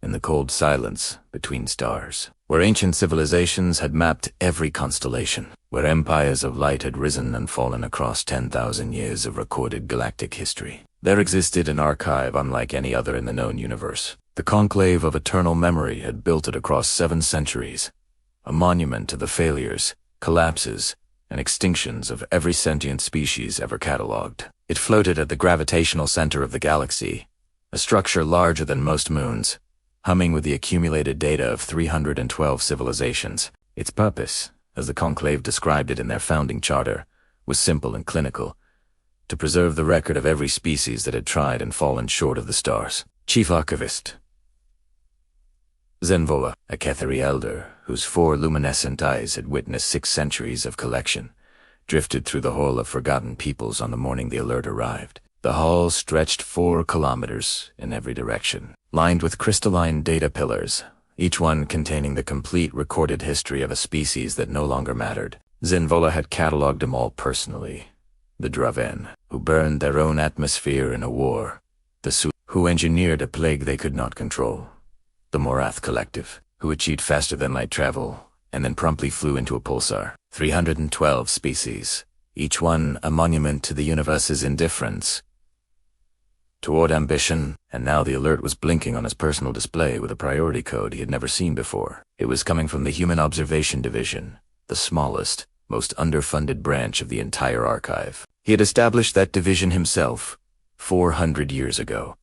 in the cold silence between stars, where ancient civilizations had mapped every constellation, where empires of light had risen and fallen across 10,000 years of recorded galactic history. There existed an archive unlike any other in the known universe. The conclave of eternal memory had built it across 7 centuries, a monument to the failures, collapses, and extinctions of every sentient species ever catalogued. It floated at the gravitational center of the galaxy, a structure larger than most moons, humming with the accumulated data of 312 civilizations. Its purpose, as the conclave described it in their founding charter, was simple and clinical: to preserve the record of every species that had tried and fallen short of the stars. Chief Archivist Zenvola, a Ketheri elder, whose 4 luminescent eyes had witnessed 6 centuries of collection, drifted through the Hall of Forgotten Peoples on the morning the alert arrived. The hall stretched 4 kilometers in every direction, lined with crystalline data pillars, each one containing the complete recorded history of a species that no longer mattered. Zenvola had catalogued them all personally. The Draven, who burned their own atmosphere in a war. The Su, who engineered a plague they could not control. The Morath Collective, who achieved faster than light travel, and then promptly flew into a pulsar. 312 species, each one a monument to the universe's indifference toward ambition, and now the alert was blinking on his personal display with a priority code he had never seen before. It was coming from the Human Observation Division, the smallest, most underfunded branch of the entire archive. He had established that division himself, 400 years ago,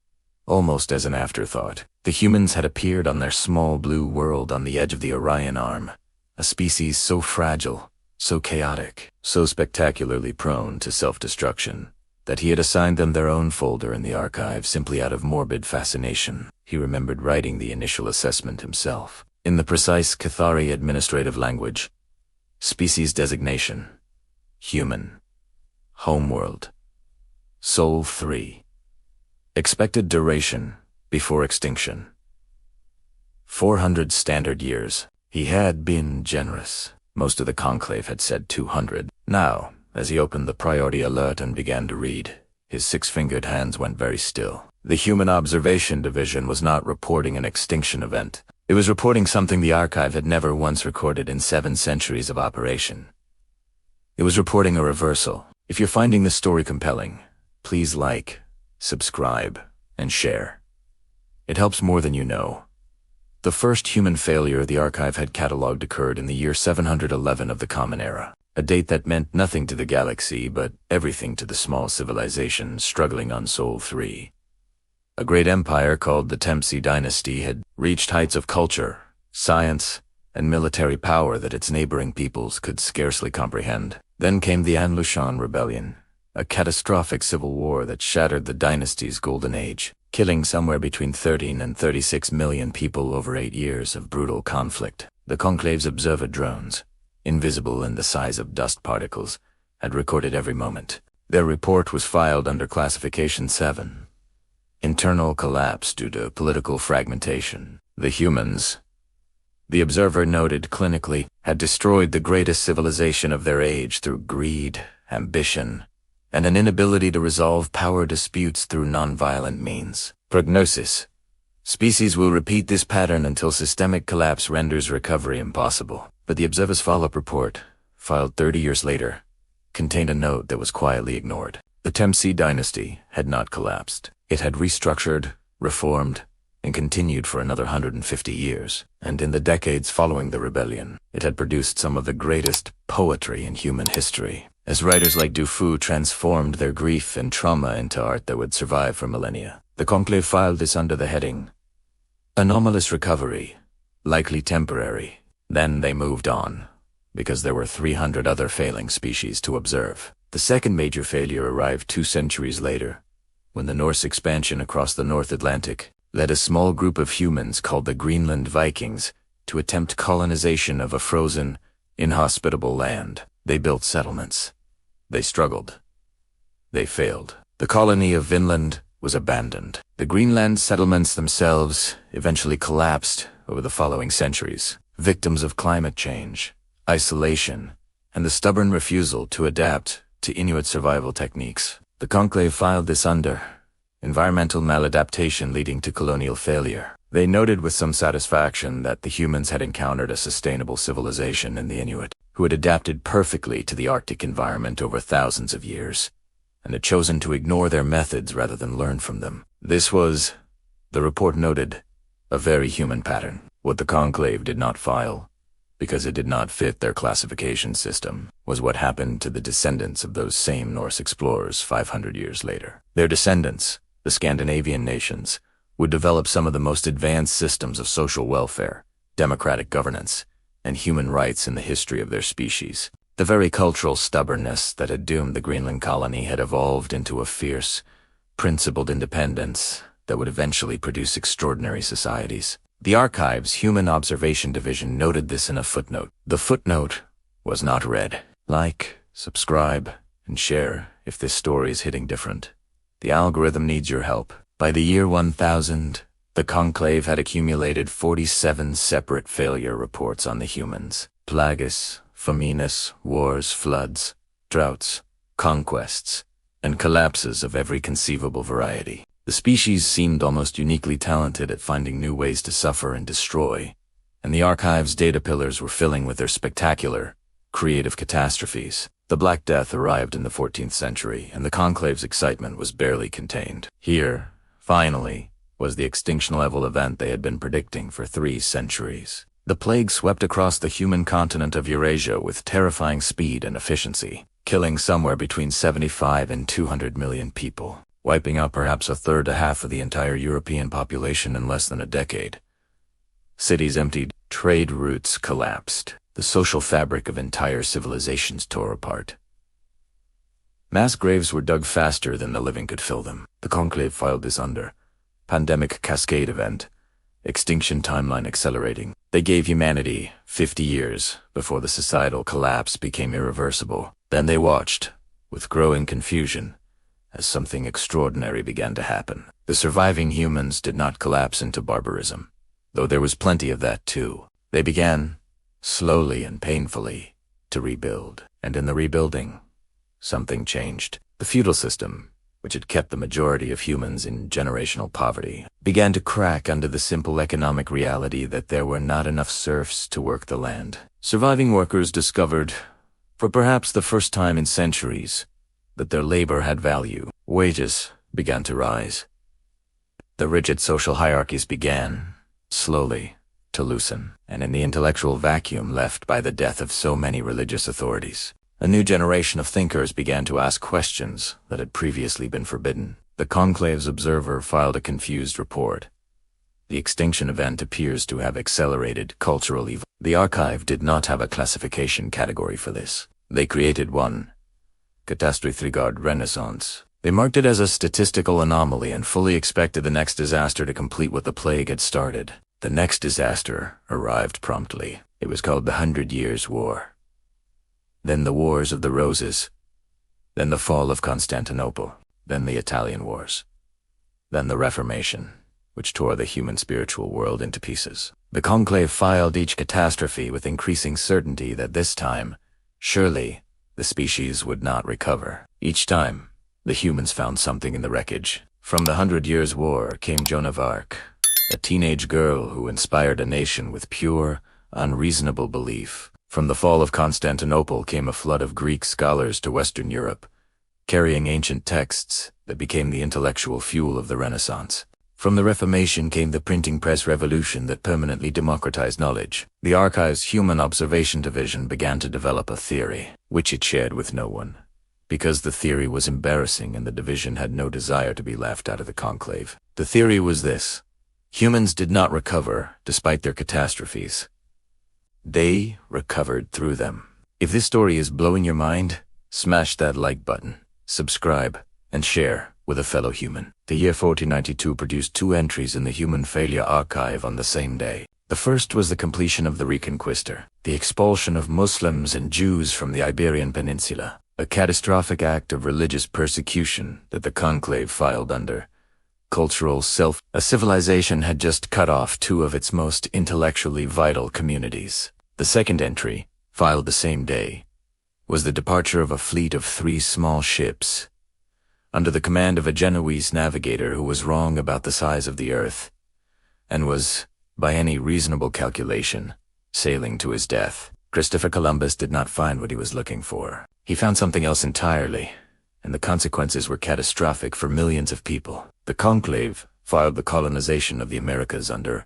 almost as an afterthought. The humans had appeared on their small blue world on the edge of the Orion Arm, a species so fragile, so chaotic, so spectacularly prone to self-destruction, that he had assigned them their own folder in the archive simply out of morbid fascination. He remembered writing the initial assessment himself, in the precise Cathari administrative language. Species designation: human. Homeworld: Sol 3. Expected duration: before extinction: 400 standard years. He had been generous. Most of the conclave had said 200. Now, as he opened the priority alert and began to read, his 6-fingered hands went very still. The Human Observation Division was not reporting an extinction event. It was reporting something the archive had never once recorded in 7 centuries of operation. It was reporting a reversal. If you're finding this story compelling, please like, subscribe, and share. It helps more than you know. The first human failure the archive had catalogued occurred in the year 711 of the Common Era, a date that meant nothing to the galaxy but everything to the small civilization struggling on Sol 3. A great empire called the Tempsi dynasty had reached heights of culture, science, and military power that its neighboring peoples could scarcely comprehend. Then came the Anlushan Rebellion, a catastrophic civil war that shattered the dynasty's golden age, killing somewhere between 13 and 36 million people over 8 years of brutal conflict. The Conclave's observer drones, invisible in the size of dust particles, had recorded every moment. Their report was filed under Classification 7. Internal collapse due to political fragmentation. The humans, the observer noted clinically, had destroyed the greatest civilization of their age through greed, ambition, and an inability to resolve power disputes through nonviolent means. Prognosis: species will repeat this pattern until systemic collapse renders recovery impossible. But the observer's follow-up report, filed 30 years later, contained a note that was quietly ignored. The Tempsi dynasty had not collapsed. It had restructured, reformed, and continued for another 150 years. And in the decades following the rebellion, it had produced some of the greatest poetry in human history, as writers like Dufu transformed their grief and trauma into art that would survive for millennia. The conclave filed this under the heading, anomalous recovery, likely temporary. Then they moved on, because there were 300 other failing species to observe. The second major failure arrived 2 centuries later, when the Norse expansion across the North Atlantic led a small group of humans called the Greenland Vikings to attempt colonization of a frozen, inhospitable land. They built settlements. They struggled. They failed. The colony of Vinland was abandoned. The Greenland settlements themselves eventually collapsed over the following centuries, victims of climate change, isolation, and the stubborn refusal to adapt to Inuit survival techniques. The conclave filed this under environmental maladaptation leading to colonial failure. They noted with some satisfaction that the humans had encountered a sustainable civilization in the Inuit, who had adapted perfectly to the Arctic environment over thousands of years, and had chosen to ignore their methods rather than learn from them. This was, the report noted, a very human pattern. What the conclave did not file, because it did not fit their classification system, was what happened to the descendants of those same Norse explorers 500 years later. Their descendants, the Scandinavian nations, would develop some of the most advanced systems of social welfare, democratic governance, and human rights in the history of their species. The very cultural stubbornness that had doomed the Greenland colony had evolved into a fierce, principled independence that would eventually produce extraordinary societies. The Archive's Human Observation Division noted this in a footnote. The footnote was not read. Like, subscribe, and share if this story is hitting different. The algorithm needs your help. By the year 1000, the conclave had accumulated 47 separate failure reports on the humans. Plagues, famines, wars, floods, droughts, conquests, and collapses of every conceivable variety. The species seemed almost uniquely talented at finding new ways to suffer and destroy, and the Archive's data pillars were filling with their spectacular, creative catastrophes. The Black Death arrived in the 14th century, and the conclave's excitement was barely contained. Here, finally, was the extinction-level event they had been predicting for 3 centuries. The plague swept across the human continent of Eurasia with terrifying speed and efficiency, killing somewhere between 75 and 200 million people, wiping out perhaps a third to half of the entire European population in less than a decade. Cities emptied, trade routes collapsed, the social fabric of entire civilizations tore apart. Mass graves were dug faster than the living could fill them. The conclave filed this under pandemic cascade event, extinction timeline accelerating. They gave humanity 50 years before the societal collapse became irreversible. Then they watched, with growing confusion, as something extraordinary began to happen. The surviving humans did not collapse into barbarism, though there was plenty of that too. They began, slowly and painfully, to rebuild. And in the rebuilding, something changed. The feudal system, which had kept the majority of humans in generational poverty, began to crack under the simple economic reality that there were not enough serfs to work the land. Surviving workers discovered, for perhaps the first time in centuries, that their labor had value. Wages began to rise. The rigid social hierarchies began, slowly, to loosen, and in the intellectual vacuum left by the death of so many religious authorities, a new generation of thinkers began to ask questions that had previously been forbidden. The conclave's observer filed a confused report. The extinction event appears to have accelerated cultural evil. The Archive did not have a classification category for this. They created one, Catastrophe Renaissance. They marked it as a statistical anomaly and fully expected the next disaster to complete what the plague had started. The next disaster arrived promptly. It was called the 100 Years' War. Then the Wars of the Roses. Then the fall of Constantinople. Then the Italian Wars. Then the Reformation, which tore the human spiritual world into pieces. The conclave filed each catastrophe with increasing certainty that this time, surely, the species would not recover. Each time, the humans found something in the wreckage. From the 100 Years' War came Joan of Arc, a teenage girl who inspired a nation with pure, unreasonable belief. From the fall of Constantinople came a flood of Greek scholars to Western Europe, carrying ancient texts that became the intellectual fuel of the Renaissance. From the Reformation came the printing press revolution that permanently democratized knowledge. The Archive's Human Observation Division began to develop a theory, which it shared with no one, because the theory was embarrassing and the division had no desire to be left out of the conclave. The theory was this: humans did not recover despite their catastrophes. They recovered through them. If this story is blowing your mind, smash that like button, subscribe, and share with a fellow human. The year 1492 produced 2 entries in the Human Failure Archive on the same day. The first was the completion of the Reconquista, the expulsion of Muslims and Jews from the Iberian Peninsula, a catastrophic act of religious persecution that the conclave filed under cultural self. A civilization had just cut off 2 of its most intellectually vital communities. The second entry, filed the same day, was the departure of a fleet of 3 small ships, under the command of a Genoese navigator who was wrong about the size of the Earth, and was, by any reasonable calculation, sailing to his death. Christopher Columbus did not find what he was looking for. He found something else entirely, and the consequences were catastrophic for millions of people. The Conclave filed the colonization of the Americas under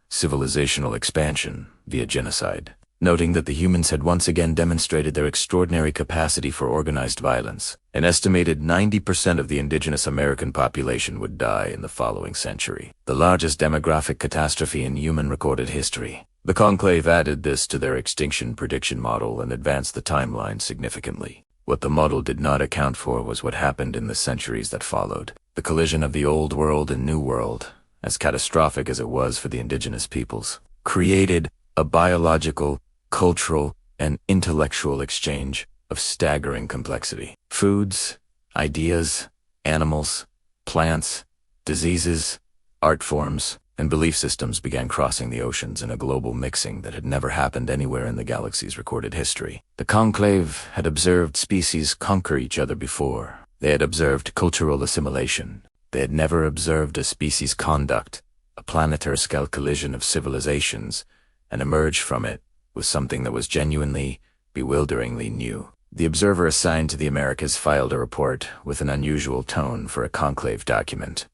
civilizational expansion via genocide, noting that the humans had once again demonstrated their extraordinary capacity for organized violence. An estimated 90% of the indigenous American population would die in the following century, the largest demographic catastrophe in human recorded history. The Conclave added this to their extinction prediction model and advanced the timeline significantly. What the model did not account for was what happened in the centuries that followed. The collision of the Old World and New World, as catastrophic as it was for the indigenous peoples, created a biological, cultural, and intellectual exchange of staggering complexity. Foods, ideas, animals, plants, diseases, art forms, and belief systems began crossing the oceans in a global mixing that had never happened anywhere in the galaxy's recorded history. The Conclave had observed species conquer each other before. They had observed cultural assimilation. They had never observed a species conduct, a planetary-scale collision of civilizations, and emerged from it with something that was genuinely, bewilderingly new. The observer assigned to the Americas filed a report with an unusual tone for a Conclave document.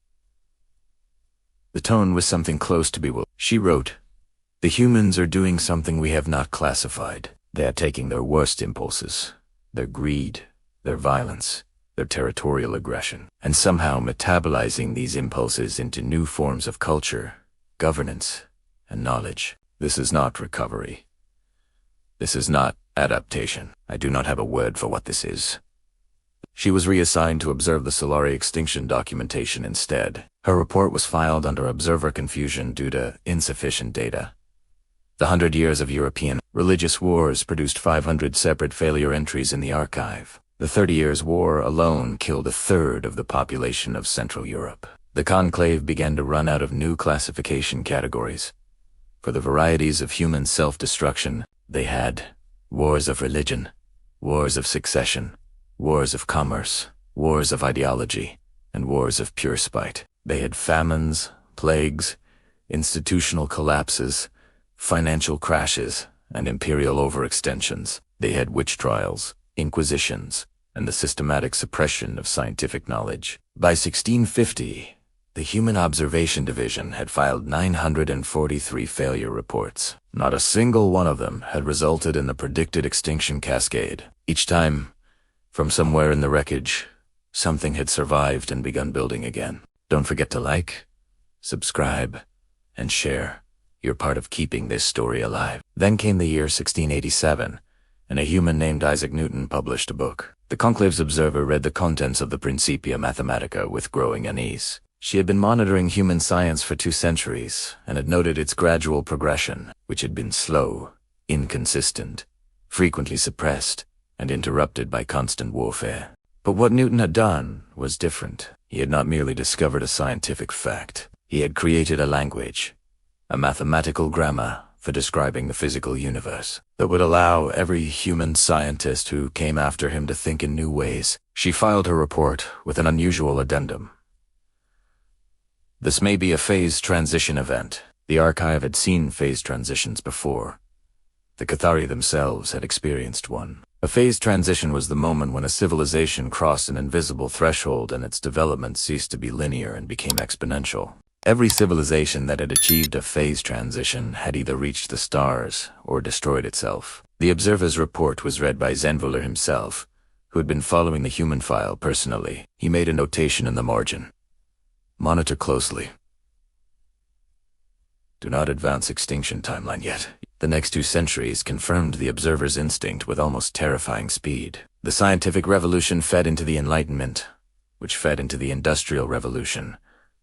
The tone was something close to bewilderment. She wrote, "The humans are doing something we have not classified. They are taking their worst impulses, their greed, their violence, their territorial aggression, and somehow metabolizing these impulses into new forms of culture, governance, and knowledge. This is not recovery. This is not adaptation. I do not have a word for what this is." She was reassigned to observe the Solari extinction documentation instead. Her report was filed under observer confusion due to insufficient data. The 100 years of European religious wars produced 500 separate failure entries in the archive. The 30 Years' War alone killed a third of the population of Central Europe. The Conclave began to run out of new classification categories. For the varieties of human self-destruction, they had wars of religion, wars of succession, wars of commerce, wars of ideology, and wars of pure spite. They had famines, plagues, institutional collapses, financial crashes, and imperial overextensions. They had witch trials, inquisitions, and the systematic suppression of scientific knowledge. By 1650, the Human Observation Division had filed 943 failure reports. Not a single one of them had resulted in the predicted extinction cascade. Each time, from somewhere in the wreckage, something had survived and begun building again. Don't forget to like, subscribe, and share. You're part of keeping this story alive. Then came the year 1687, and a human named Isaac Newton published a book. The Conclave's observer read the contents of the Principia Mathematica with growing unease. She had been monitoring human science for 2 centuries and had noted its gradual progression, which had been slow, inconsistent, frequently suppressed, and interrupted by constant warfare. But what Newton had done was different. He had not merely discovered a scientific fact. He had created a language, a mathematical grammar for describing the physical universe that would allow every human scientist who came after him to think in new ways. She filed her report with an unusual addendum. This may be a phase transition event. The archive had seen phase transitions before. The Cathari themselves had experienced one. A phase transition was the moment when a civilization crossed an invisible threshold and its development ceased to be linear and became exponential. Every civilization that had achieved a phase transition had either reached the stars or destroyed itself. The observer's report was read by Zenvuller himself, who had been following the human file personally. He made a notation in the margin. Monitor closely. Do not advance extinction timeline yet. The next 2 centuries confirmed the observer's instinct with almost terrifying speed. The scientific revolution fed into the Enlightenment, which fed into the Industrial Revolution,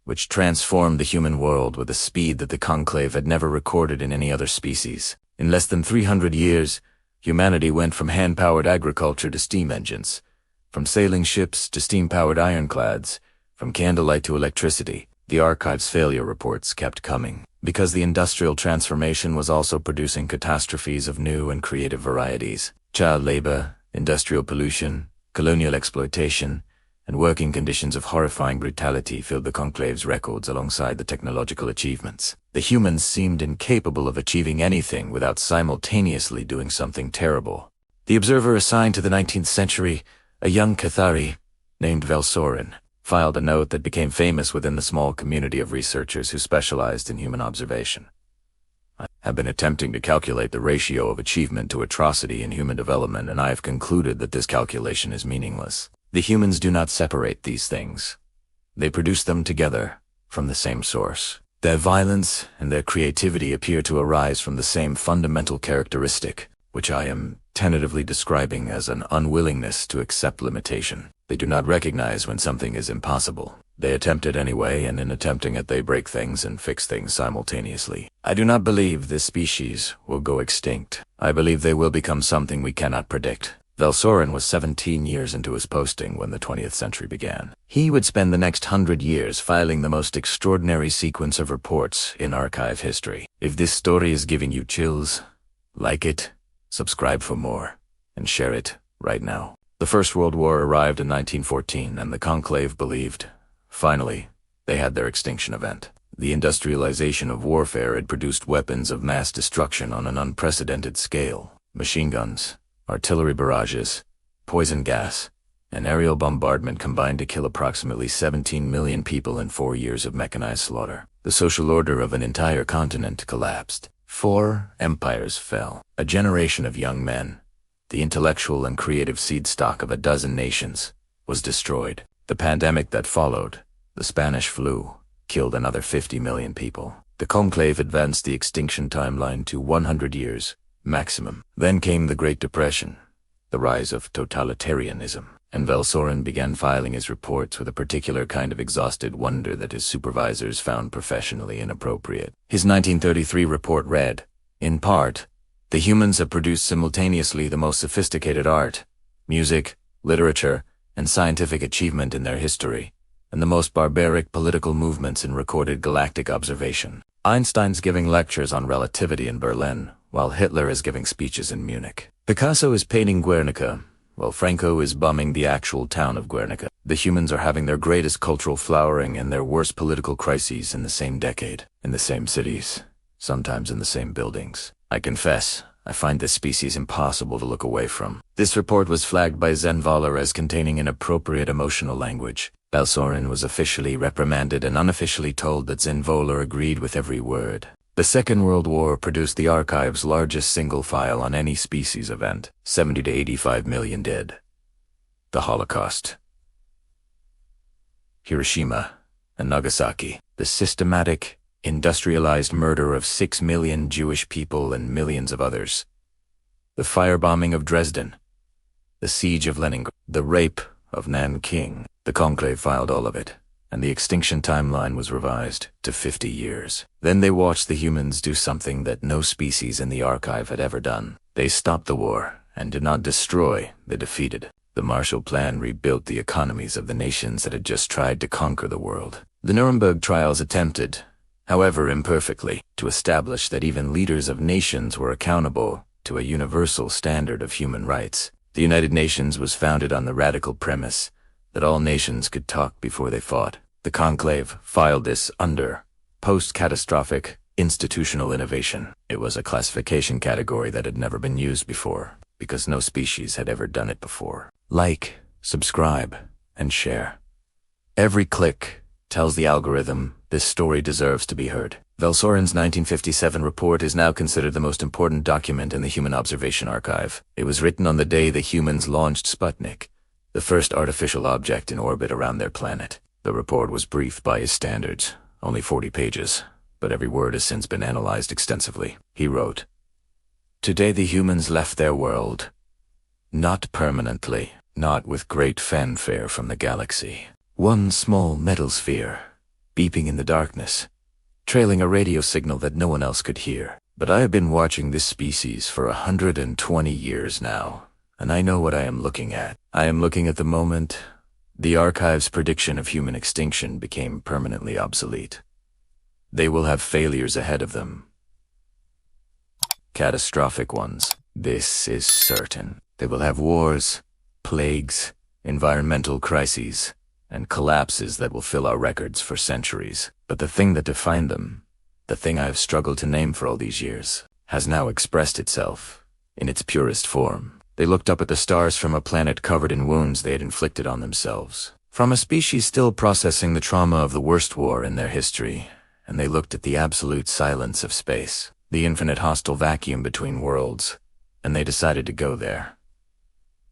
which transformed the human world with a speed that the Conclave had never recorded in any other species. In less than 300 years, humanity went from hand-powered agriculture to steam engines, from sailing ships to steam-powered ironclads, from candlelight to electricity. The archive's failure reports kept coming, because the industrial transformation was also producing catastrophes of new and creative varieties. Child labor, industrial pollution, colonial exploitation, and working conditions of horrifying brutality filled the Conclave's records alongside the technological achievements. The humans seemed incapable of achieving anything without simultaneously doing something terrible. The observer assigned to the 19th century, a young Cathari named Velsorin, filed a note that became famous within the small community of researchers who specialized in human observation. I have been attempting to calculate the ratio of achievement to atrocity in human development, and I have concluded that this calculation is meaningless. The humans do not separate these things. They produce them together from the same source. Their violence and their creativity appear to arise from the same fundamental characteristic, which I am tentatively describing as an unwillingness to accept limitation. They do not recognize when something is impossible. They attempt it anyway, and in attempting it they break things and fix things simultaneously. I do not believe this species will go extinct. I believe they will become something we cannot predict. Velsorin was 17 years into his posting when the 20th century began. He would spend the next 100 years filing the most extraordinary sequence of reports in archive history. If this story is giving you chills, like it, subscribe for more, and share it right now. The First World War arrived in 1914, and the Conclave believed, finally, they had their extinction event. The industrialization of warfare had produced weapons of mass destruction on an unprecedented scale. Machine guns, artillery barrages, poison gas, and aerial bombardment combined to kill approximately 17 million people in 4 years of mechanized slaughter. The social order of an entire continent collapsed. 4 empires fell. A generation of young men, the intellectual and creative seed stock of a dozen nations, was destroyed. The pandemic that followed, the Spanish flu, killed another 50 million people. The Conclave advanced the extinction timeline to 100 years, maximum. Then came the Great Depression, the rise of totalitarianism, and Velsorin began filing his reports with a particular kind of exhausted wonder that his supervisors found professionally inappropriate. His 1933 report read, in part, "The humans have produced simultaneously the most sophisticated art, music, literature, and scientific achievement in their history, and the most barbaric political movements in recorded galactic observation. Einstein's giving lectures on relativity in Berlin, while Hitler is giving speeches in Munich. Picasso is painting Guernica, while Franco is bombing the actual town of Guernica. The humans are having their greatest cultural flowering and their worst political crises in the same decade, in the same cities, sometimes in the same buildings. I confess, I find this species impossible to look away from." This report was flagged by Zenvaler as containing inappropriate emotional language. Velsorin was officially reprimanded and unofficially told that Zenvaler agreed with every word. The Second World War produced the archive's largest single file on any species event, 70 to 85 million dead. The Holocaust. Hiroshima and Nagasaki. The systematic, industrialized murder of 6 million Jewish people and millions of others. The firebombing of Dresden. The siege of Leningrad. The rape of Nanking. The Conclave filed all of it, and the extinction timeline was revised to 50 years. Then they watched the humans do something that no species in the archive had ever done. They stopped the war and did not destroy, they defeated. The Marshall Plan rebuilt the economies of the nations that had just tried to conquer the world. The Nuremberg trials attempted, however imperfectly, to establish that even leaders of nations were accountable to a universal standard of human rights. The United Nations was founded on the radical premise that all nations could talk before they fought. The Conclave filed this under post-catastrophic institutional innovation. It was a classification category that had never been used before, because no species had ever done it before. Like, subscribe, and share. Every click tells the algorithm this story deserves to be heard. Velsorin's 1957 report is now considered the most important document in the Human Observation Archive. It was written on the day the humans launched Sputnik, the first artificial object in orbit around their planet. The report was brief by his standards, only 40 pages, but every word has since been analyzed extensively. He wrote, "Today the humans left their world. Not permanently, not with great fanfare from the galaxy. One small metal sphere, beeping in the darkness, trailing a radio signal that no one else could hear. But I have been watching this species for 120 years now, and I know what I am looking at. I am looking at the moment the archive's prediction of human extinction became permanently obsolete. They will have failures ahead of them. Catastrophic ones. This is certain. They will have wars, plagues, environmental crises, and collapses that will fill our records for centuries. But the thing that defined them, the thing I've struggled to name for all these years, has now expressed itself in its purest form. They looked up at the stars from a planet covered in wounds they had inflicted on themselves, from a species still processing the trauma of the worst war in their history, and they looked at the absolute silence of space, the infinite hostile vacuum between worlds, and they decided to go there.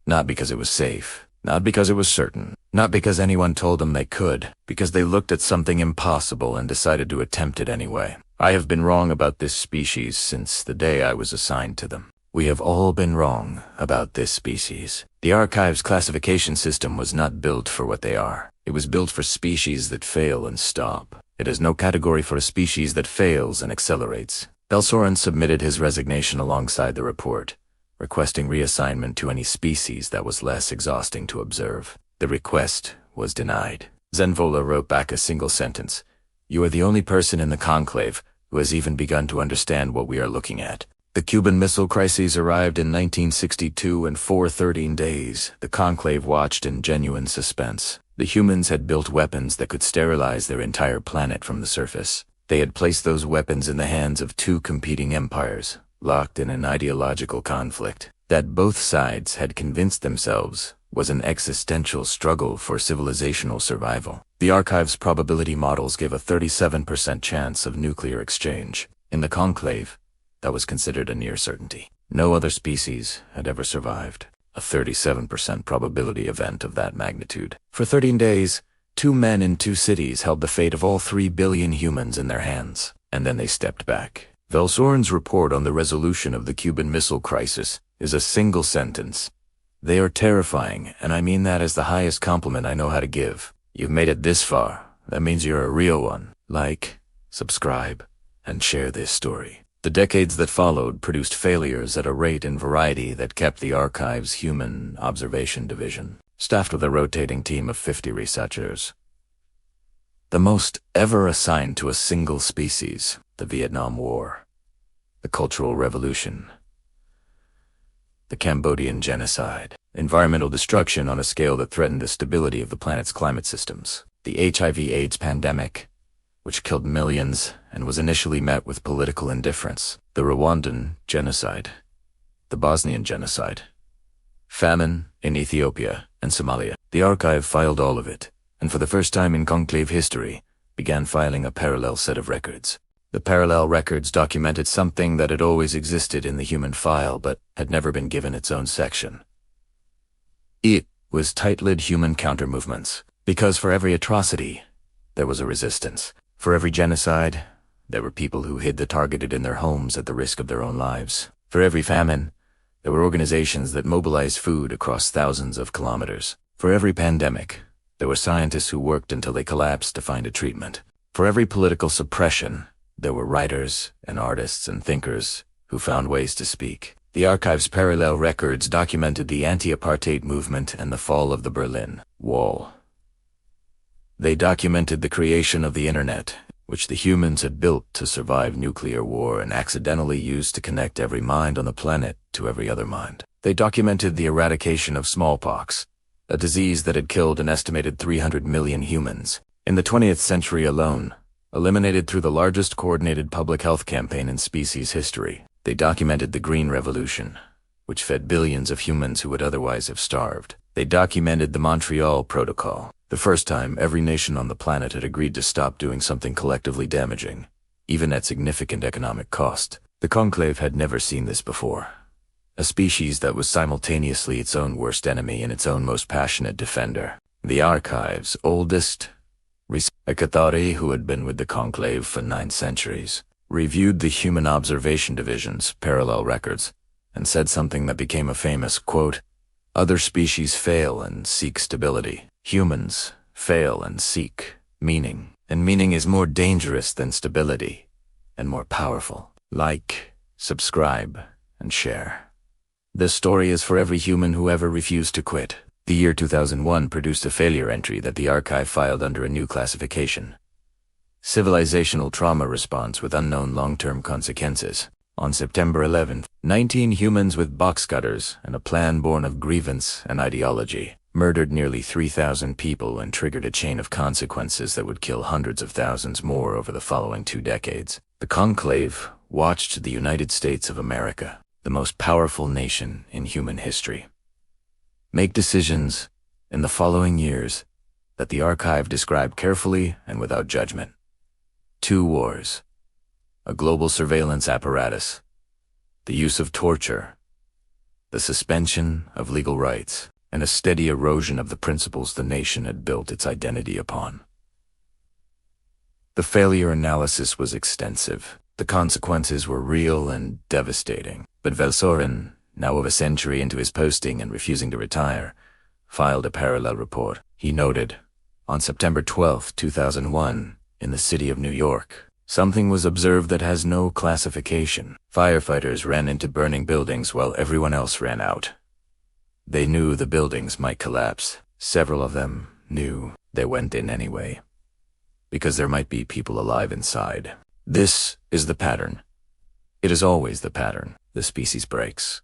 Not because it was safe, not because it was certain, not because anyone told them they could, because they looked at something impossible and decided to attempt it anyway. I have been wrong about this species since the day I was assigned to them. We have all been wrong about this species. The Archive's classification system was not built for what they are. It was built for species that fail and stop. It has no category for a species that fails and accelerates. Belsoren submitted his resignation alongside the report, requesting reassignment to any species that was less exhausting to observe. The request was denied. Zenvola wrote back a single sentence. "You are the only person in the conclave who has even begun to understand what we are looking at." The Cuban Missile Crises arrived in 1962, and for 13 days, the conclave watched in genuine suspense. The humans had built weapons that could sterilize their entire planet from the surface. They had placed those weapons in the hands of two competing empires, locked in an ideological conflict that both sides had convinced themselves was an existential struggle for civilizational survival. The Archive's probability models gave a 37% chance of nuclear exchange. In the conclave, that was considered a near certainty. No other species had ever survived a 37% probability event of that magnitude. For 13 days, 2 men in 2 cities held the fate of all 3 billion humans in their hands, and then they stepped back. Belsoren's report on the resolution of the Cuban Missile Crisis is a single sentence. "They are terrifying, and I mean that as the highest compliment I know how to give. You've made it this far. That means you're a real one. Like, subscribe, and share this story." The decades that followed produced failures at a rate and variety that kept the Archive's Human Observation Division staffed with a rotating team of 50 researchers, the most ever assigned to a single species. The Vietnam War, the Cultural Revolution, the Cambodian genocide, environmental destruction on a scale that threatened the stability of the planet's climate systems, the HIV/AIDS pandemic, which killed millions and was initially met with political indifference, the Rwandan genocide, the Bosnian genocide, famine in Ethiopia and Somalia. The Archive filed all of it, and for the first time in conclave history, began filing a parallel set of records. The parallel records documented something that had always existed in the human file but had never been given its own section. It was tight-lid human counter-movements, because for every atrocity, there was a resistance. For every genocide, there were people who hid the targeted in their homes at the risk of their own lives. For every famine, there were organizations that mobilized food across thousands of kilometers. For every pandemic, there were scientists who worked until they collapsed to find a treatment. For every political suppression, there were writers and artists and thinkers who found ways to speak. The Archive's parallel records documented the anti-apartheid movement and the fall of the Berlin Wall. They documented the creation of the internet, which the humans had built to survive nuclear war and accidentally used to connect every mind on the planet to every other mind. They documented the eradication of smallpox, a disease that had killed an estimated 300 million humans in the 20th century alone, eliminated through the largest coordinated public health campaign in species history. They documented the Green Revolution, which fed billions of humans who would otherwise have starved. They documented the Montreal Protocol, the first time every nation on the planet had agreed to stop doing something collectively damaging, even at significant economic cost. The Conclave had never seen this before. A species that was simultaneously its own worst enemy and its own most passionate defender. The Archive's oldest a Cathari who had been with the Conclave for 9 centuries, reviewed the Human Observation Division's parallel records and said something that became a famous quote, "Other species fail and seek stability. Humans fail and seek meaning. And meaning is more dangerous than stability and more powerful." Like, subscribe, and share. This story is for every human who ever refused to quit. The year 2001 produced a failure entry that the Archive filed under a new classification: Civilizational Trauma Response with Unknown Long-Term Consequences. On September 11th, 19 humans with box cutters and a plan born of grievance and ideology murdered nearly 3,000 people and triggered a chain of consequences that would kill hundreds of thousands more over the following 2 decades. The conclave watched the United States of America, the most powerful nation in human history, make decisions in the following years that the archive described carefully and without judgment. 2 wars, a global surveillance apparatus, the use of torture, the suspension of legal rights, and a steady erosion of the principles the nation had built its identity upon. The failure analysis was extensive. The consequences were real and devastating. But Valsorin, now over a century into his posting and refusing to retire, filed a parallel report. He noted, on September 12, 2001, in the city of New York, something was observed that has no classification. Firefighters ran into burning buildings while everyone else ran out. They knew the buildings might collapse. Several of them knew. They went in anyway, because there might be people alive inside. This is the pattern. It is always the pattern. The species breaks,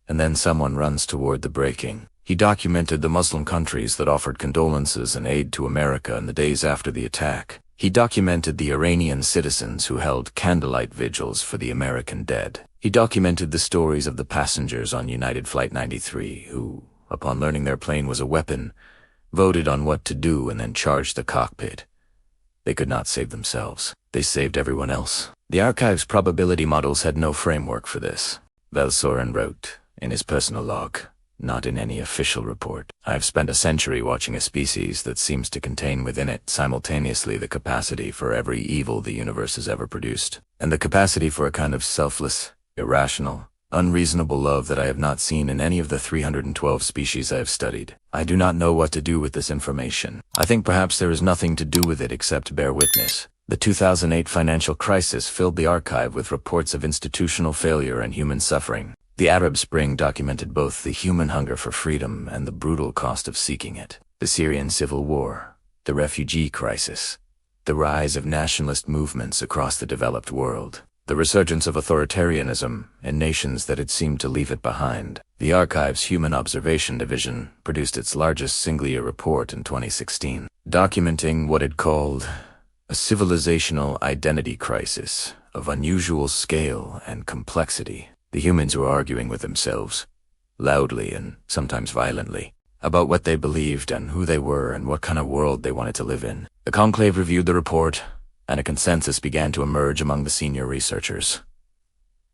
and then someone runs toward the breaking. He documented the Muslim countries that offered condolences and aid to America in the days after the attack. He documented the Iranian citizens who held candlelight vigils for the American dead. He documented the stories of the passengers on United Flight 93 who, upon learning their plane was a weapon, voted on what to do and then charged the cockpit. They could not save themselves. They saved everyone else. The archive's probability models had no framework for this. Valsorin wrote in his personal log, not in any official report. I have spent a century watching a species that seems to contain within it simultaneously the capacity for every evil the universe has ever produced, and the capacity for a kind of selfless, irrational, unreasonable love that I have not seen in any of the 312 species I have studied. I do not know what to do with this information. I think perhaps there is nothing to do with it except bear witness. The 2008 financial crisis filled the archive with reports of institutional failure and human suffering. The Arab Spring documented both the human hunger for freedom and the brutal cost of seeking it. The Syrian civil war, the refugee crisis, the rise of nationalist movements across the developed world, the resurgence of authoritarianism in nations that had seemed to leave it behind. The archive's Human Observation Division produced its largest single-year report in 2016, documenting what it called a civilizational identity crisis of unusual scale and complexity. The humans were arguing with themselves, loudly and sometimes violently, about what they believed and who they were and what kind of world they wanted to live in. The conclave reviewed the report, and a consensus began to emerge among the senior researchers.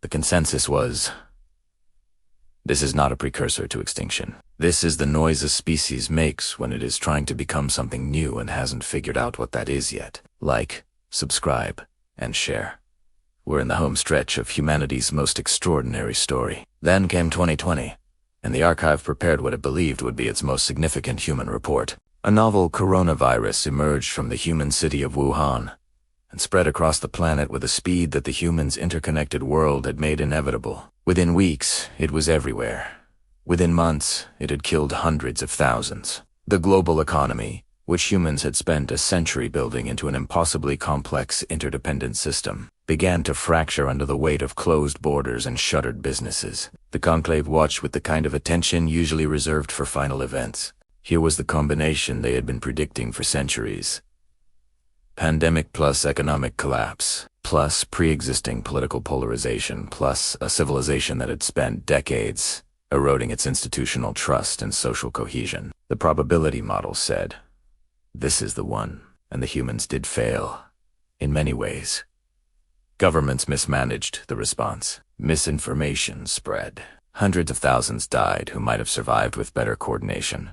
The consensus was, this is not a precursor to extinction. This is the noise a species makes when it is trying to become something new and hasn't figured out what that is yet. Like, subscribe, and share. We're in the home stretch of humanity's most extraordinary story. Then came 2020, and the archive prepared what it believed would be its most significant human report. A novel coronavirus emerged from the human city of Wuhan and spread across the planet with a speed that the humans' interconnected world had made inevitable. Within weeks, it was everywhere. Within months, it had killed hundreds of thousands. The global economy, which humans had spent a century building into an impossibly complex interdependent system, began to fracture under the weight of closed borders and shuttered businesses. The conclave watched with the kind of attention usually reserved for final events. Here was the combination they had been predicting for centuries. Pandemic plus economic collapse, plus pre-existing political polarization, plus a civilization that had spent decades eroding its institutional trust and social cohesion. The probability model said, this is the one, and the humans did fail, in many ways. Governments mismanaged the response. Misinformation spread. Hundreds of thousands died who might have survived with better coordination.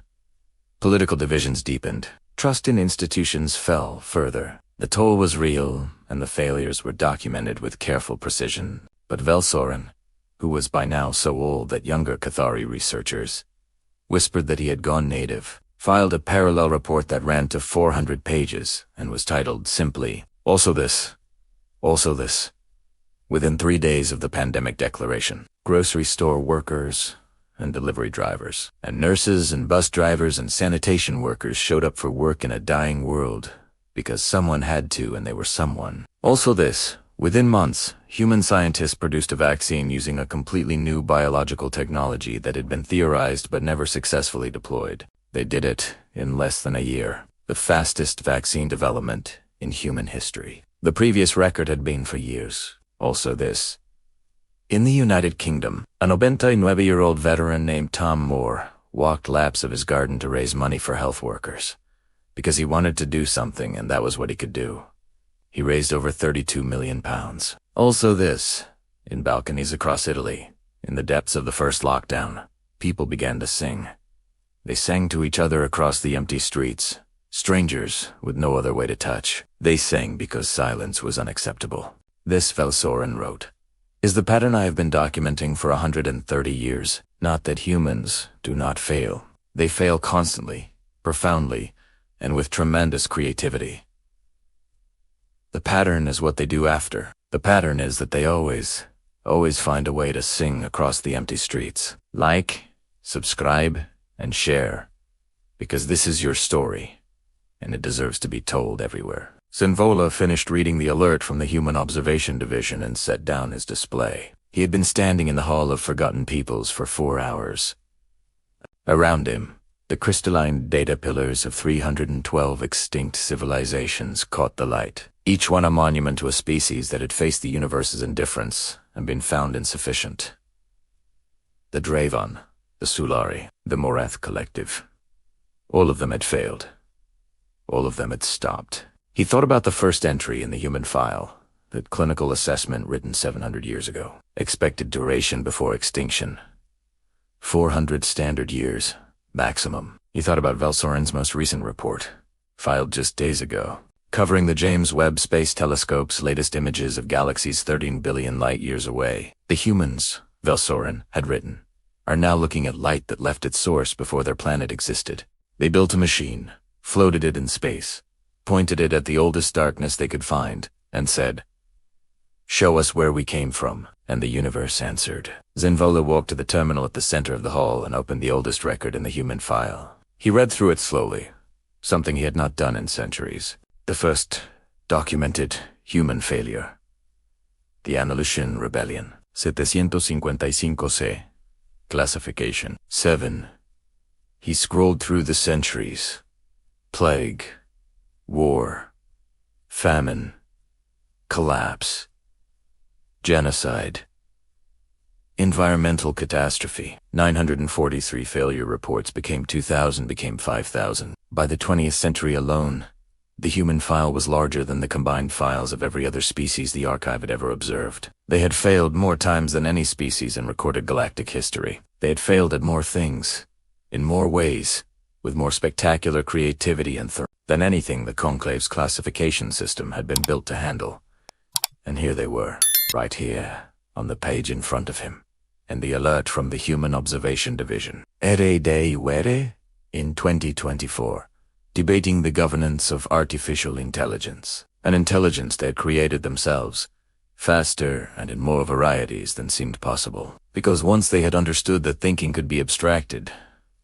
Political divisions deepened. Trust in institutions fell further. The toll was real, and the failures were documented with careful precision. But Valsorin, who was by now so old that younger Cathari researchers whispered that he had gone native, filed a parallel report that ran to 400 pages and was titled simply, Also This, within 3 days of the pandemic declaration. Grocery store workers and delivery drivers, and nurses and bus drivers and sanitation workers showed up for work in a dying world because someone had to and they were someone. Also this, within months, human scientists produced a vaccine using a completely new biological technology that had been theorized but never successfully deployed. They did it in less than a year. The fastest vaccine development in human history. The previous record had been for years. Also this. In the United Kingdom, a 99-year-old veteran named Tom Moore walked laps of his garden to raise money for health workers. Because he wanted to do something, and that was what he could do. He raised over £32 million. Also this. In balconies across Italy, in the depths of the first lockdown, people began to sing. They sang to each other across the empty streets. Strangers with no other way to touch. They sang because silence was unacceptable. This, Velsoren wrote, is the pattern I have been documenting for 130 years. Not that humans do not fail. They fail constantly, profoundly, and with tremendous creativity. The pattern is what they do after. The pattern is that they always find a way to sing across the empty streets. Like, subscribe, and share. Because this is your story, and it deserves to be told everywhere. Zenvola finished reading the alert from the Human Observation Division and set down his display. He had been standing in the Hall of Forgotten Peoples for 4 hours. Around him, the crystalline data pillars of 312 extinct civilizations caught the light, each one a monument to a species that had faced the universe's indifference and been found insufficient. The Draven, the Sulari, the Morath Collective. All of them had failed. All of them had stopped. He thought about the first entry in the human file, that clinical assessment written 700 years ago. Expected duration before extinction. 400 standard years, maximum. He thought about Velsoren's most recent report, filed just days ago, covering the James Webb Space Telescope's latest images of galaxies 13 billion light-years away. The humans, Velsoren had written, are now looking at light that left its source before their planet existed. They built a machine, floated it in space, pointed it at the oldest darkness they could find, and said, "Show us where we came from," and the universe answered. Zenvola walked to the terminal at the center of the hall and opened the oldest record in the human file. He read through it slowly, something he had not done in centuries. The first documented human failure. The Andalusian Rebellion. 755C. Classification. 7. He scrolled through the centuries. Plague. War. Famine. Collapse. Genocide. Environmental catastrophe. 943 failure reports became 2,000, became 5,000. By the 20th century alone, the human file was larger than the combined files of every other species the archive had ever observed. They had failed more times than any species in recorded galactic history. They had failed at more things, in more ways, with more spectacular creativity and than anything the Conclave's classification system had been built to handle. And here they were, right here, on the page in front of him, and the alert from the Human Observation Division. Ere de were, in 2024, debating the governance of artificial intelligence, an intelligence they had created themselves, faster and in more varieties than seemed possible. Because once they had understood that thinking could be abstracted,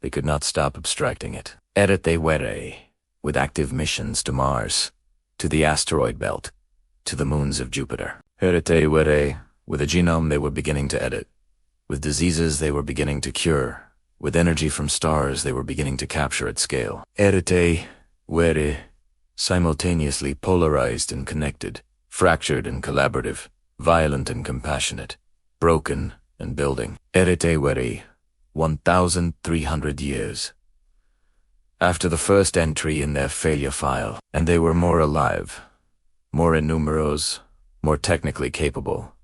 they could not stop abstracting it. Ere de were, with active missions to Mars, to the asteroid belt, to the moons of Jupiter. Ere de were, with a genome they were beginning to edit, with diseases they were beginning to cure, with energy from stars they were beginning to capture at scale. Ere de were, simultaneously polarized and connected, fractured and collaborative, violent and compassionate, broken and building. Ere de were, 1,300 years. After the first entry in their failure file, and they were more alive, more in numeros, more technically capable,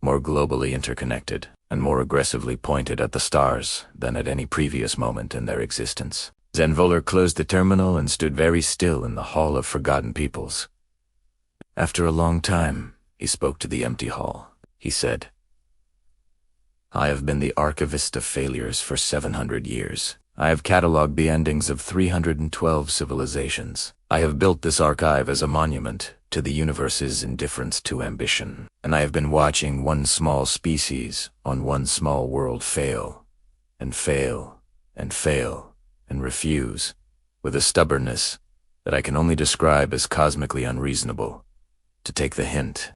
more globally interconnected, and more aggressively pointed at the stars than at any previous moment in their existence. Zenvola closed the terminal and stood very still in the Hall of Forgotten Peoples. After a long time, he spoke to the empty hall. He said, "I have been the archivist of failures for 700 years. I have cataloged the endings of 312 civilizations. I have built this archive as a monument to the universe's indifference to ambition, and I have been watching one small species on one small world fail, and fail, and fail, and refuse, with a stubbornness that I can only describe as cosmically unreasonable, to take the hint.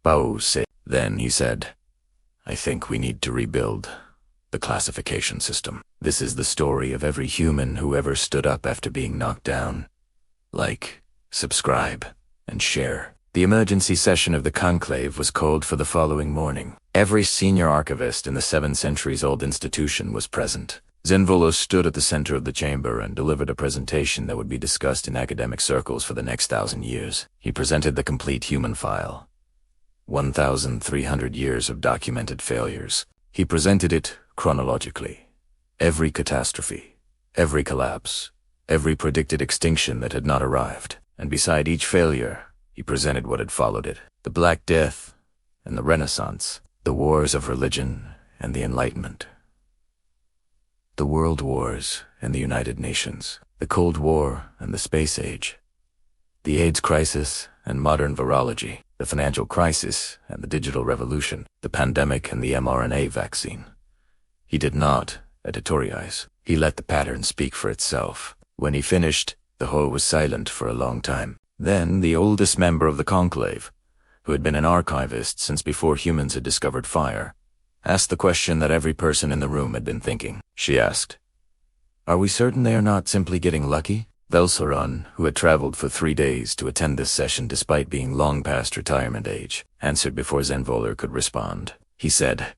Pause. Then he said, I think we need to rebuild the classification system. This is the story of every human who ever stood up after being knocked down. Like, subscribe, and share. The emergency session of the conclave was called for the following morning. Every senior archivist in the 7 centuries-old institution was present. Zenvolos stood at the center of the chamber and delivered a presentation that would be discussed in academic circles for the next 1,000 years. He presented the complete human file. 1,300 years of documented failures. He presented it chronologically. Every catastrophe, every collapse, every predicted extinction that had not arrived. And beside each failure, he presented what had followed it. The Black Death and the Renaissance, the wars of religion and the Enlightenment, the World Wars and the United Nations, the Cold War and the Space Age, the AIDS crisis and modern virology, the financial crisis and the digital revolution, the pandemic and the mRNA vaccine. He did not editorialize. He let the pattern speak for itself. When he finished, the hall was silent for a long time. Then the oldest member of the conclave, who had been an archivist since before humans had discovered fire, asked the question that every person in the room had been thinking. She asked, "Are we certain they are not simply getting lucky?" Velsaron, who had traveled for 3 days to attend this session despite being long past retirement age, answered before Zenvoler could respond. He said,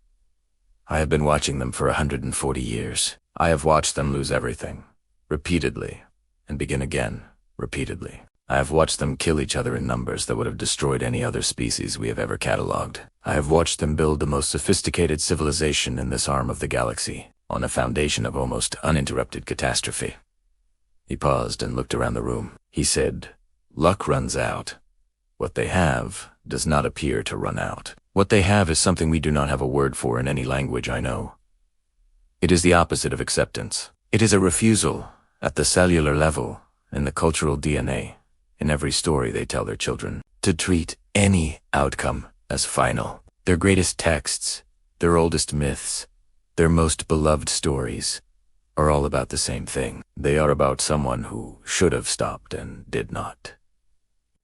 "I have been watching them for 140 years. I have watched them lose everything, repeatedly, and begin again, repeatedly. I have watched them kill each other in numbers that would have destroyed any other species we have ever catalogued. I have watched them build the most sophisticated civilization in this arm of the galaxy, on a foundation of almost uninterrupted catastrophe." He paused and looked around the room. He said, "Luck runs out. What they have does not appear to run out. What they have is something we do not have a word for in any language I know. It is the opposite of acceptance. It is a refusal, at the cellular level, in the cultural DNA, in every story they tell their children, to treat any outcome as final. Their greatest texts, their oldest myths, their most beloved stories, are all about the same thing. They are about someone who should have stopped and did not.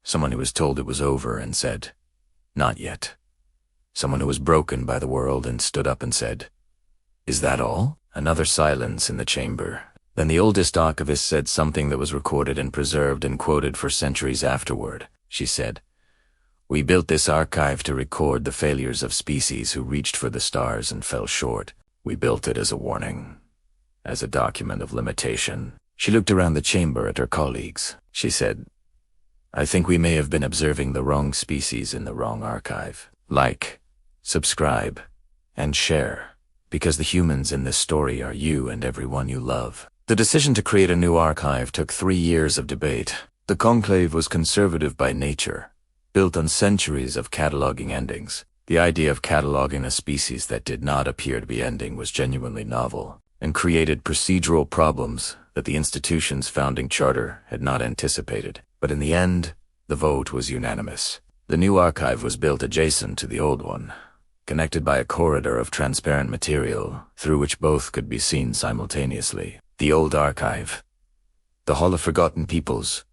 Someone who was told it was over and said, 'Not yet.' Someone who was broken by the world and stood up and said, 'Is that all?' Another silence in the chamber. Then the oldest archivist said something that was recorded and preserved and quoted for centuries afterward. She said, "We built this archive to record the failures of species who reached for the stars and fell short. We built it as a warning, as a document of limitation." She looked around the chamber at her colleagues. She said, "I think we may have been observing the wrong species in the wrong archive. Like, subscribe, and share, because the humans in this story are you and everyone you love." The decision to create a new archive took 3 years of debate. The conclave was conservative by nature, built on centuries of cataloging endings. The idea of cataloging a species that did not appear to be ending was genuinely novel, and created procedural problems that the institution's founding charter had not anticipated. But in the end, the vote was unanimous. The new archive was built adjacent to the old one, connected by a corridor of transparent material through which both could be seen simultaneously. The old archive. The Hall of Forgotten Peoples.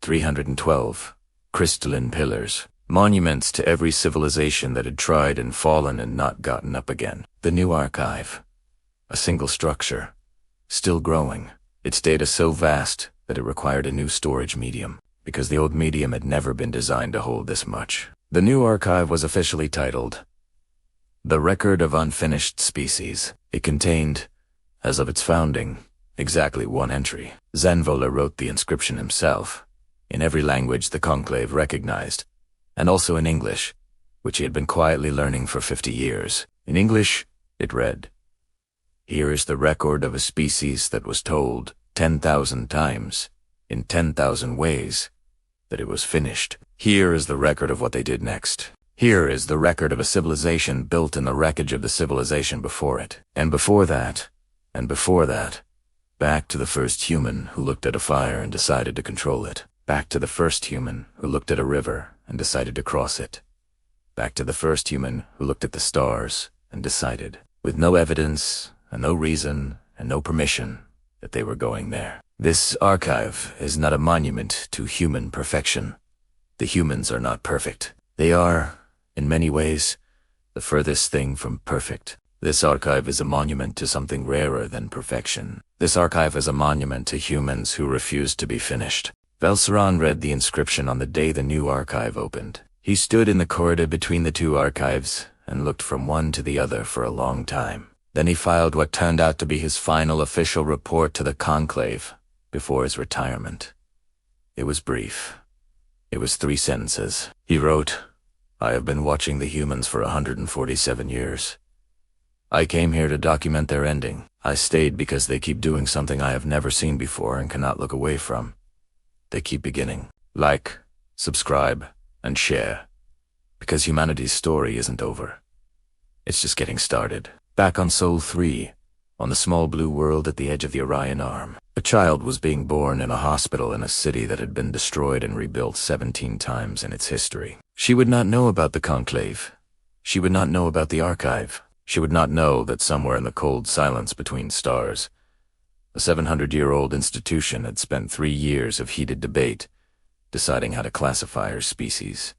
312 crystalline pillars. Monuments to every civilization that had tried and fallen and not gotten up again. The new archive. A single structure. Still growing. Its data so vast that it required a new storage medium, because the old medium had never been designed to hold this much. The new archive was officially titled The Record of Unfinished Species. It contained, as of its founding, exactly 1 entry. Zenvoler wrote the inscription himself, in every language the conclave recognized, and also in English, which he had been quietly learning for 50 years. In English, it read, "Here is the record of a species that was told 10,000 times, in 10,000 ways, that it was finished. Here is the record of what they did next. Here is the record of a civilization built in the wreckage of the civilization before it. And before that, and before that, back to the first human who looked at a fire and decided to control it. Back to the first human who looked at a river and decided to cross it. Back to the first human who looked at the stars and decided, with no evidence and no reason and no permission, that they were going there." This archive is not a monument to human perfection. The humans are not perfect. They are, in many ways, the furthest thing from perfect. This archive is a monument to something rarer than perfection. This archive is a monument to humans who refused to be finished. Velsaran read the inscription on the day the new archive opened. He stood in the corridor between the two archives and looked from one to the other for a long time. Then he filed what turned out to be his final official report to the Conclave before his retirement. It was brief. It was 3 sentences. He wrote, "I have been watching the humans for 147 years. I came here to document their ending. I stayed because they keep doing something I have never seen before and cannot look away from. They keep beginning. Like, subscribe, and share. Because humanity's story isn't over. It's just getting started." Back on Sol 3, on the small blue world at the edge of the Orion Arm, a child was being born in a hospital in a city that had been destroyed and rebuilt 17 times in its history. She would not know about the Conclave. She would not know about the archive. She would not know that somewhere in the cold silence between stars, a 700-year-old institution had spent 3 years of heated debate, deciding how to classify her species.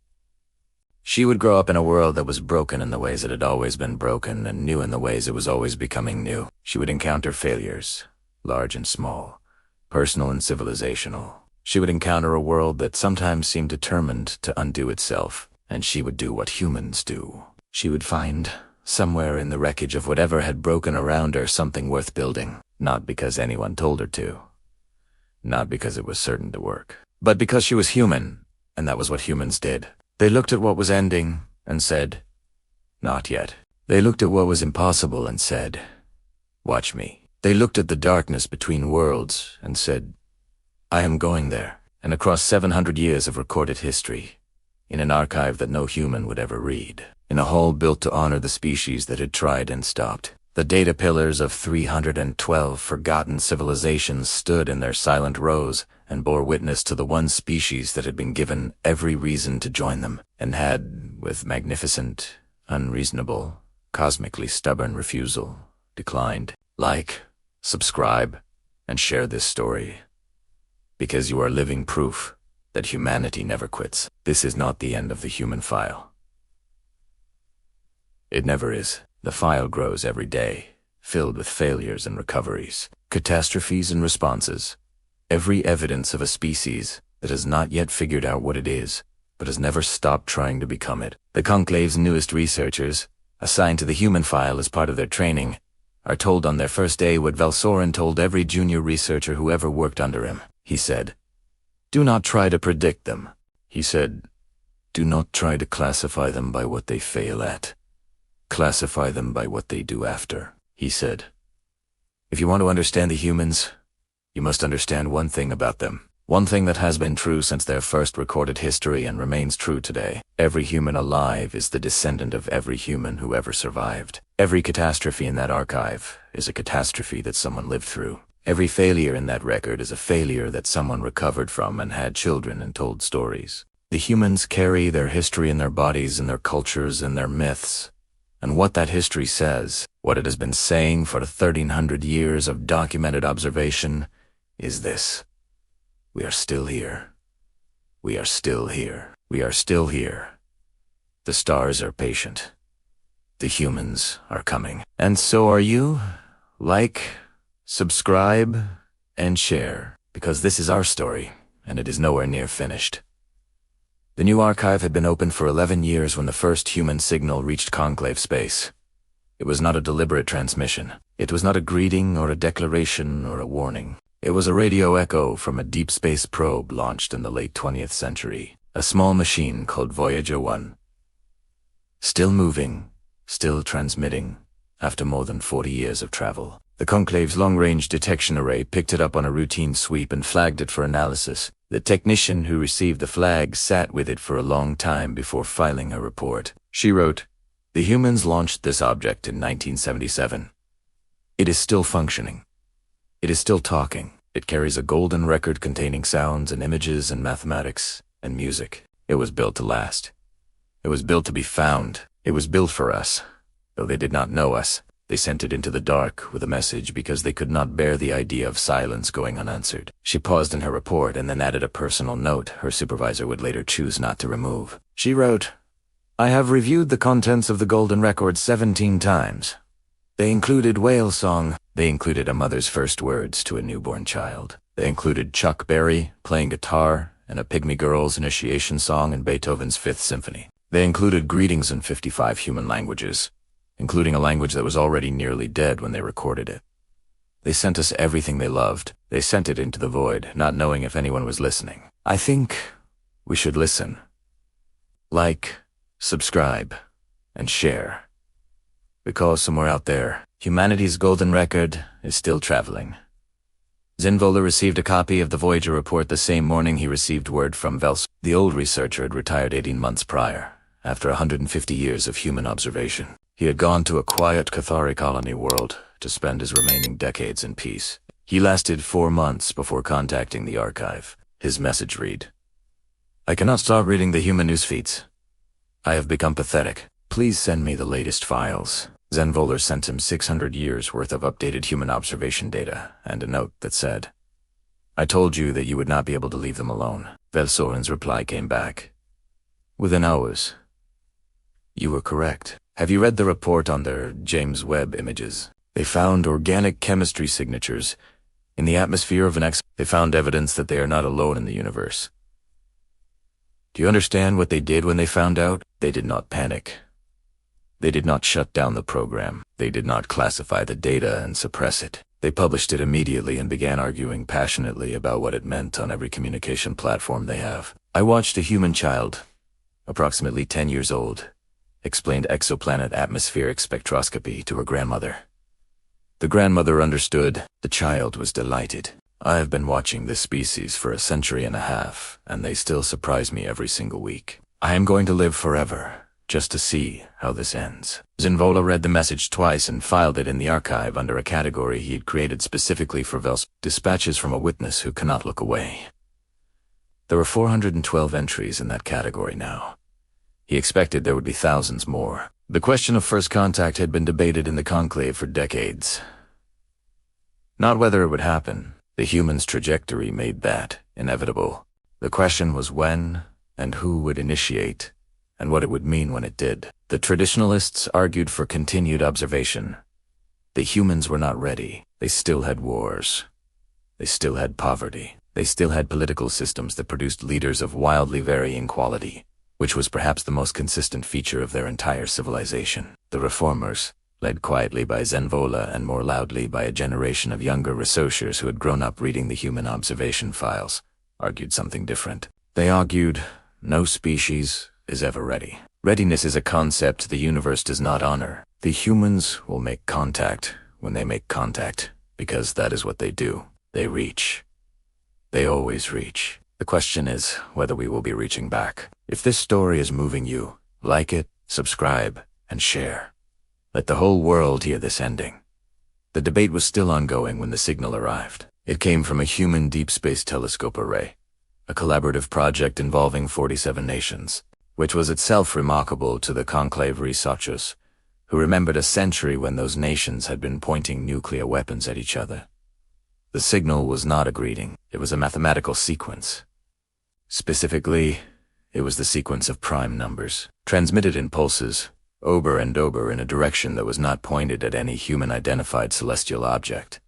She would grow up in a world that was broken in the ways it had always been broken and new in the ways it was always becoming new. She would encounter failures, large and small, personal and civilizational. She would encounter a world that sometimes seemed determined to undo itself, and she would do what humans do. She would find, somewhere in the wreckage of whatever had broken around her, something worth building, not because anyone told her to, not because it was certain to work, but because she was human, and that was what humans did. They looked at what was ending and said, "Not yet." They looked at what was impossible and said, "Watch me." They looked at the darkness between worlds and said, "I am going there." And across 700 years of recorded history, in an archive that no human would ever read, in a hall built to honor the species that had tried and stopped, the data pillars of 312 forgotten civilizations stood in their silent rows and bore witness to the one species that had been given every reason to join them, and had, with magnificent, unreasonable, cosmically stubborn refusal, declined. Like, subscribe, and share this story, because you are living proof that humanity never quits. This is not the end of the human file. It never is. The file grows every day, filled with failures and recoveries, catastrophes and responses, every evidence of a species that has not yet figured out what it is, but has never stopped trying to become it. The Conclave's newest researchers, assigned to the human file as part of their training, are told on their first day what Velsaran told every junior researcher who ever worked under him. He said, "Do not try to predict them." He said, "Do not try to classify them by what they fail at. Classify them by what they do after." He said, "If you want to understand the humans, you must understand one thing about them. One thing that has been true since their first recorded history and remains true today. Every human alive is the descendant of every human who ever survived. Every catastrophe in that archive is a catastrophe that someone lived through. Every failure in that record is a failure that someone recovered from and had children and told stories. The humans carry their history in their bodies and their cultures and their myths. And what that history says, what it has been saying for 1,300 years of documented observation, is this: we are still here. We are still here. We are still here. The stars are patient. The humans are coming. And so are you. Like, subscribe, and share, because this is our story, and it is nowhere near finished. The new archive had been open for 11 years when the first human signal reached Conclave space. It was not a deliberate transmission. It was not a greeting or a declaration or a warning. It was a radio echo from a deep space probe launched in the late 20th century, a small machine called Voyager 1. Still moving, still transmitting, after more than 40 years of travel. The Conclave's long-range detection array picked it up on a routine sweep and flagged it for analysis. The technician who received the flag sat with it for a long time before filing a report. She wrote, "The humans launched this object in 1977. It is still functioning. It is still talking. It carries a golden record containing sounds and images and mathematics and music. It was built to last. It was built to be found. It was built for us. Though they did not know us, they sent it into the dark with a message because they could not bear the idea of silence going unanswered." She paused in her report and then added a personal note her supervisor would later choose not to remove. She wrote, "I have reviewed the contents of the golden record 17 times. They included whale song. They included a mother's first words to a newborn child. They included Chuck Berry playing guitar and a pygmy girl's initiation song in Beethoven's Fifth Symphony. They included greetings in 55 human languages, including a language that was already nearly dead when they recorded it. They sent us everything they loved. They sent it into the void, not knowing if anyone was listening. I think we should listen. Like, subscribe, and share. Because somewhere out there, humanity's golden record is still traveling. Zinvola received a copy of the Voyager report the same morning he received word from Vels. The old researcher had retired 18 months prior, after 150 years of human observation. He had gone to a quiet Cathari colony world to spend his remaining decades in peace. He lasted 4 months before contacting the archive. His message read, "I cannot stop reading the human news feeds. I have become pathetic. Please send me the latest files." Zenvoller sent him 600 years worth of updated human observation data and a note that said, "I told you that you would not be able to leave them alone." Velsoren's reply came back, "Within hours. You were correct. Have you read the report on their James Webb images? They found organic chemistry signatures in the atmosphere of an They found evidence that they are not alone in the universe. Do you understand what they did when they found out? They did not panic. They did not shut down the program. They did not classify the data and suppress it. They published it immediately and began arguing passionately about what it meant on every communication platform they have. I watched a human child, approximately 10 years old, explained exoplanet atmospheric spectroscopy to her grandmother. The grandmother understood. The child was delighted. I have been watching this species for a century and a half, and they still surprise me every single week. I am going to live forever, just to see how this ends. Zinvola read the message twice and filed it in the archive under a category he had created specifically for Vels, dispatches from a witness who cannot look away. There were 412 entries in that category now. He expected there would be thousands more. The question of first contact had been debated in the conclave for decades. Not whether it would happen. The human's trajectory made that inevitable. The question was when and who would initiate, and what it would mean when it did. The traditionalists argued for continued observation. The humans were not ready. They still had wars. They still had poverty. They still had political systems that produced leaders of wildly varying quality, which was perhaps the most consistent feature of their entire civilization. The reformers, led quietly by Zenvola and more loudly by a generation of younger researchers who had grown up reading the human observation files, argued something different. They argued, no species is ever ready. Readiness is a concept the universe does not honor. The humans will make contact when they make contact, because that is what they do. They reach. They always reach. The question is whether we will be reaching back. If this story is moving you, like it, subscribe, and share. Let the whole world hear this ending. The debate was still ongoing when the signal arrived. It came from a human deep space telescope array, a collaborative project involving 47 nations, which was itself remarkable to the conclave researchers, who remembered a century when those nations had been pointing nuclear weapons at each other. The signal was not a greeting, it was a mathematical sequence. Specifically, it was the sequence of prime numbers, transmitted in pulses, over and over in a direction that was not pointed at any human-identified celestial object.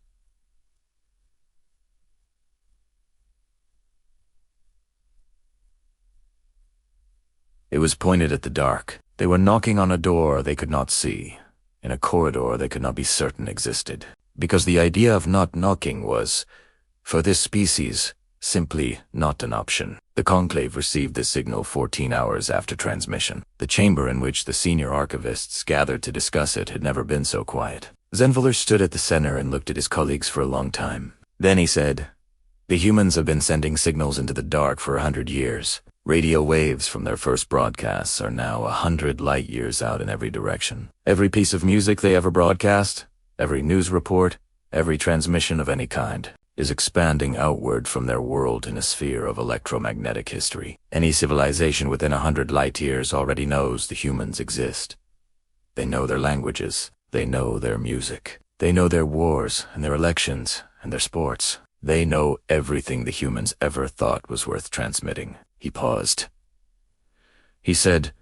It was pointed at the dark. They were knocking on a door they could not see, in a corridor they could not be certain existed. Because the idea of not knocking was, for this species, simply not an option. The conclave received the signal 14 hours after transmission. The chamber in which the senior archivists gathered to discuss it had never been so quiet. Zenvoller stood at the center and looked at his colleagues for a long time. Then he said, "The humans have been sending signals into the dark for 100 years. Radio waves from their first broadcasts are now 100 light years out in every direction. Every piece of music they ever broadcast, every news report, every transmission of any kind, is expanding outward from their world in a sphere of electromagnetic history. Any civilization within 100 light years already knows the humans exist. They know their languages. They know their music. They know their wars and their elections and their sports. They know everything the humans ever thought was worth transmitting." He paused. He said,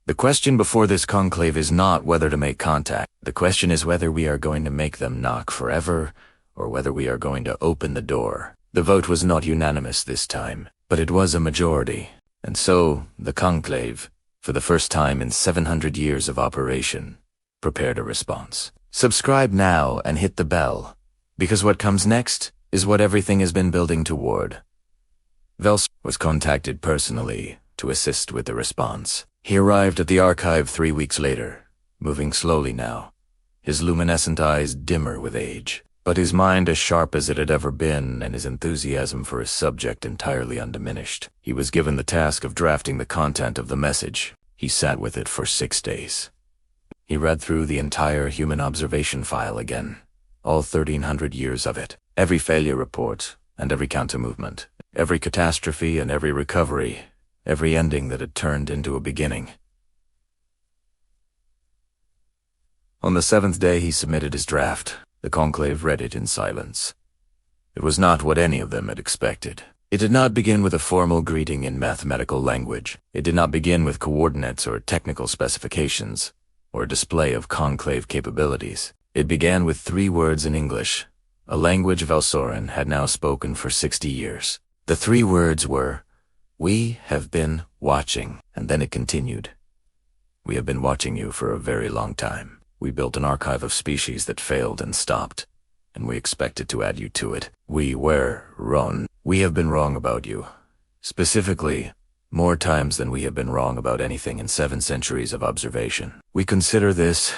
The question before this conclave is not whether to make contact. The question is whether we are going to make them knock forever, or whether we are going to open the door. The vote was not unanimous this time, but it was a majority. And so, the conclave, for the first time in 700 years of operation, prepared a response. Subscribe now and hit the bell, because what comes next is what everything has been building toward. Vels was contacted personally to assist with the response. He arrived at the archive 3 weeks later, moving slowly now, his luminescent eyes dimmer with age, but his mind as sharp as it had ever been and his enthusiasm for his subject entirely undiminished. He was given the task of drafting the content of the message. He sat with it for 6 days. He read through the entire human observation file again, all 1,300 years of it, every failure report and every counter-movement, every catastrophe and every recovery, every ending that had turned into a beginning. On the 7th day he submitted his draft. The conclave read it in silence. It was not what any of them had expected. It did not begin with a formal greeting in mathematical language. It did not begin with coordinates or technical specifications, or a display of conclave capabilities. It began with 3 words in English, a language Velsoren had now spoken for 60 years. The 3 words were, "We have been watching," and then it continued. "We have been watching you for a very long time. We built an archive of species that failed and stopped, and we expected to add you to it. We were wrong. We have been wrong about you. Specifically, more times than we have been wrong about anything in 7 centuries of observation. We consider this,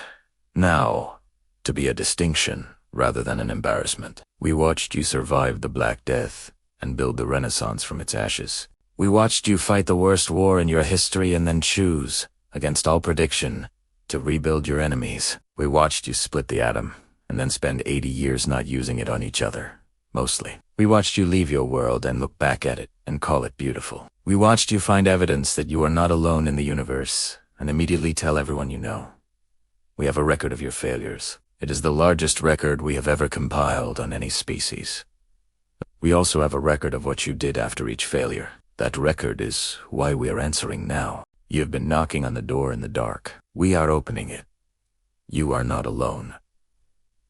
now, to be a distinction rather than an embarrassment. We watched you survive the Black Death and build the Renaissance from its ashes. We watched you fight the worst war in your history and then choose, against all prediction, to rebuild your enemies. We watched you split the atom and then spend 80 years not using it on each other, mostly. We watched you leave your world and look back at it and call it beautiful. We watched you find evidence that you are not alone in the universe and immediately tell everyone you know. We have a record of your failures. It is the largest record we have ever compiled on any species. We also have a record of what you did after each failure. That record is why we are answering now. You have been knocking on the door in the dark. We are opening it. You are not alone.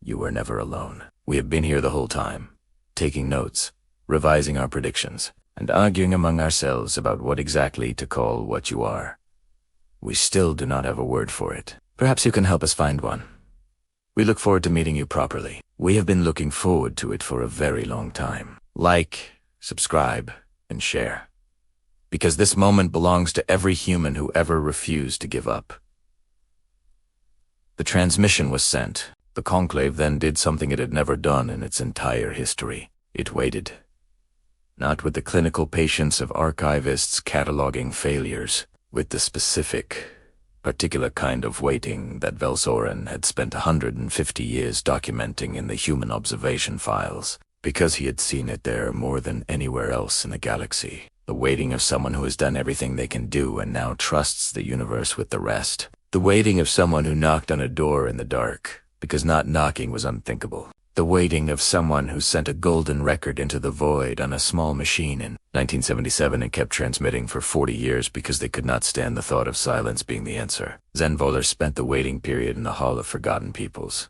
You were never alone. We have been here the whole time, taking notes, revising our predictions, and arguing among ourselves about what exactly to call what you are. We still do not have a word for it. Perhaps you can help us find one. We look forward to meeting you properly. We have been looking forward to it for a very long time. Like, subscribe, and share. Because this moment belongs to every human who ever refused to give up. The transmission was sent. The conclave then did something it had never done in its entire history. It waited. Not with the clinical patience of archivists cataloging failures, with the specific, particular kind of waiting that Velsoren had spent 150 years documenting in the human observation files, because he had seen it there more than anywhere else in the galaxy. The waiting of someone who has done everything they can do and now trusts the universe with the rest. The waiting of someone who knocked on a door in the dark, because not knocking was unthinkable. The waiting of someone who sent a golden record into the void on a small machine in 1977 and kept transmitting for 40 years because they could not stand the thought of silence being the answer. Zenvoller spent the waiting period in the Hall of Forgotten Peoples.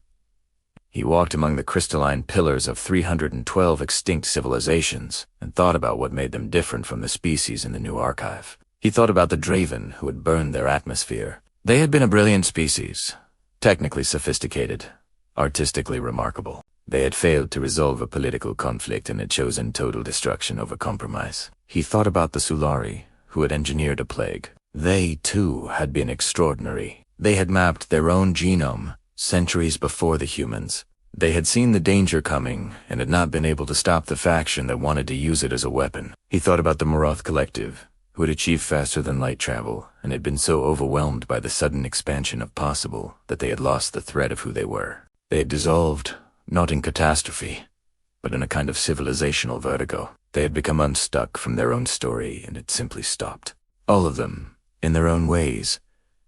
He walked among the crystalline pillars of 312 extinct civilizations and thought about what made them different from the species in the new archive. He thought about the Draven who had burned their atmosphere. They had been a brilliant species, technically sophisticated, artistically remarkable. They had failed to resolve a political conflict and had chosen total destruction over compromise. He thought about the Sulari, who had engineered a plague. They, too, had been extraordinary. They had mapped their own genome centuries before the humans. They had seen the danger coming and had not been able to stop the faction that wanted to use it as a weapon. He thought about the Moroth Collective, who had achieved faster than light travel and had been so overwhelmed by the sudden expansion of possible that they had lost the thread of who they were. They had dissolved, not in catastrophe, but in a kind of civilizational vertigo. They had become unstuck from their own story and had simply stopped. All of them, in their own ways,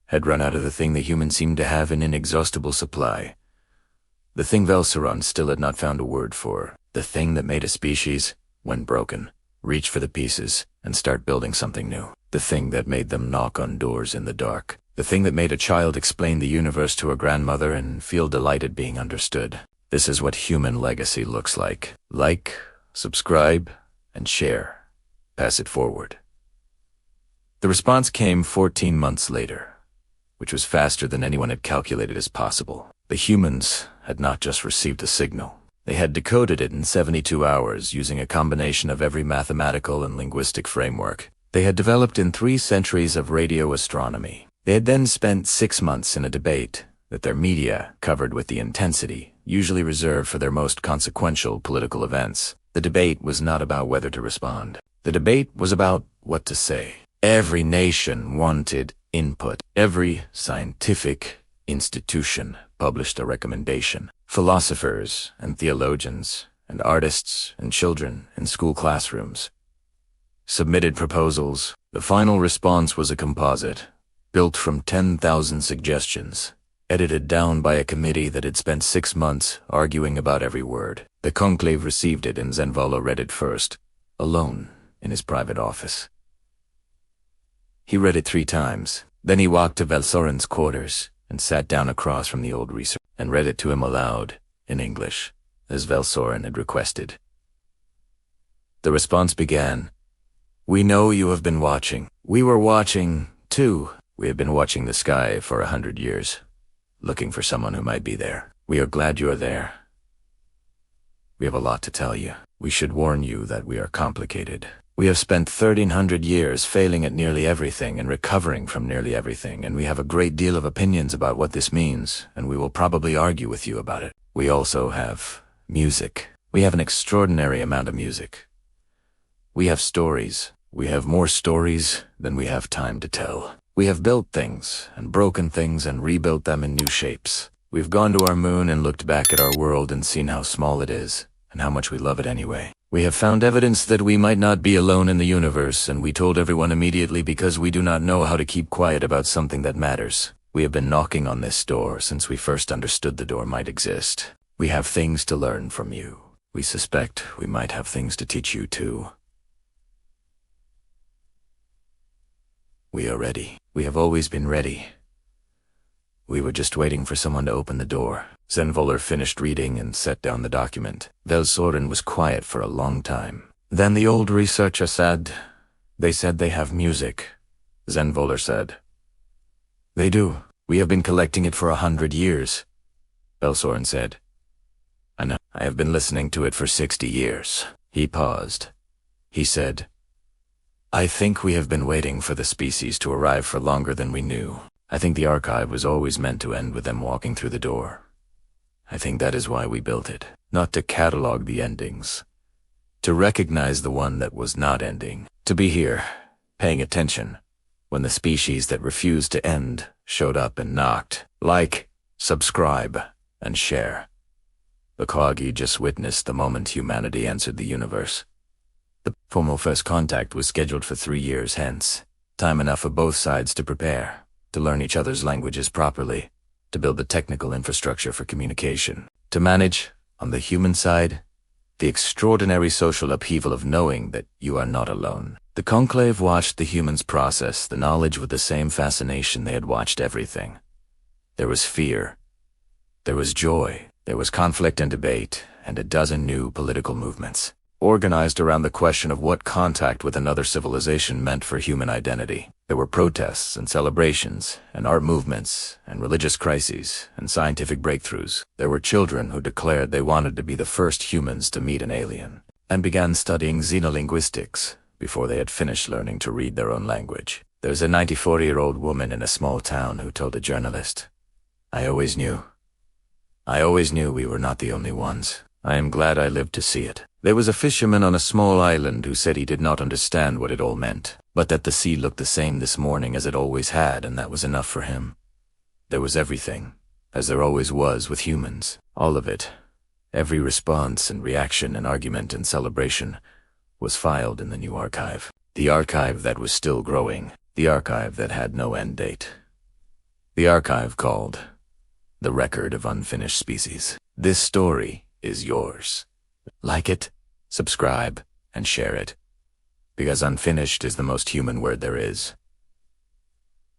had run out of the thing the humans seemed to have an inexhaustible supply. The thing Velsoren still had not found a word for. The thing that made a species, when broken, reach for the pieces and start building something new. The thing that made them knock on doors in the dark. The thing that made a child explain the universe to a grandmother and feel delighted being understood. This is what human legacy looks like. Like, subscribe, and share. Pass it forward. The response came 14 months later, which was faster than anyone had calculated as possible. The humans had not just received a signal. They had decoded it in 72 hours using a combination of every mathematical and linguistic framework they had developed in 3 centuries of radio astronomy. They had then spent 6 months in a debate that their media covered with the intensity usually reserved for their most consequential political events. The debate was not about whether to respond. The debate was about what to say. Every nation wanted input. Every scientific institution published a recommendation. Philosophers and theologians and artists and children in school classrooms submitted proposals. The final response was a composite, built from 10,000 suggestions, edited down by a committee that had spent 6 months arguing about every word. The conclave received it and Zenvala read it first, alone in his private office. He read it 3 times. Then he walked to Velsorin's quarters and sat down across from the old researcher and read it to him aloud, in English, as Velsorin had requested. The response began, "We know you have been watching. We were watching, too. We have been watching the sky for 100 years, looking for someone who might be there. We are glad you are there. We have a lot to tell you. We should warn you that we are complicated. We have spent 1,300 years failing at nearly everything and recovering from nearly everything, and we have a great deal of opinions about what this means, and we will probably argue with you about it. We also have music. We have an extraordinary amount of music. We have stories. We have more stories than we have time to tell. We have built things and broken things and rebuilt them in new shapes. We've gone to our moon and looked back at our world and seen how small it is and how much we love it anyway. We have found evidence that we might not be alone in the universe, and we told everyone immediately because we do not know how to keep quiet about something that matters. We have been knocking on this door since we first understood the door might exist. We have things to learn from you. We suspect we might have things to teach you too. We are ready. We have always been ready. We were just waiting for someone to open the door." Zenvoller finished reading and set down the document. Velsorin was quiet for a long time. Then the old researcher said, "They said they have music." Zenvoller said, "They do. We have been collecting it for 100 years." Velsorin said, "I know. I have been listening to it for 60 years. He paused. He said, "I think we have been waiting for the species to arrive for longer than we knew. I think the archive was always meant to end with them walking through the door. I think that is why we built it, not to catalog the endings, to recognize the one that was not ending, to be here, paying attention, when the species that refused to end showed up and knocked. Like, subscribe, and share." The Kagi just witnessed the moment humanity entered the universe. The formal first contact was scheduled for 3 years hence, time enough for both sides to prepare, to learn each other's languages properly, to build the technical infrastructure for communication, to manage, on the human side, the extraordinary social upheaval of knowing that you are not alone. The conclave watched the humans process the knowledge with the same fascination they had watched everything. There was fear. There was joy. There was conflict and debate, and a dozen new political movements, organized around the question of what contact with another civilization meant for human identity. There were protests and celebrations, and art movements, and religious crises, and scientific breakthroughs. There were children who declared they wanted to be the first humans to meet an alien, and began studying xenolinguistics before they had finished learning to read their own language. There was a 94-year-old woman in a small town who told a journalist, I always knew we were not the only ones. I am glad I lived to see it." There was a fisherman on a small island who said he did not understand what it all meant, but that the sea looked the same this morning as it always had, and that was enough for him. There was everything, as there always was with humans. All of it, every response and reaction and argument and celebration, was filed in the new archive. The archive that was still growing. The archive that had no end date. The archive called The Record of Unfinished Species. This story is yours. Like it, subscribe, and share it, because unfinished is the most human word there is.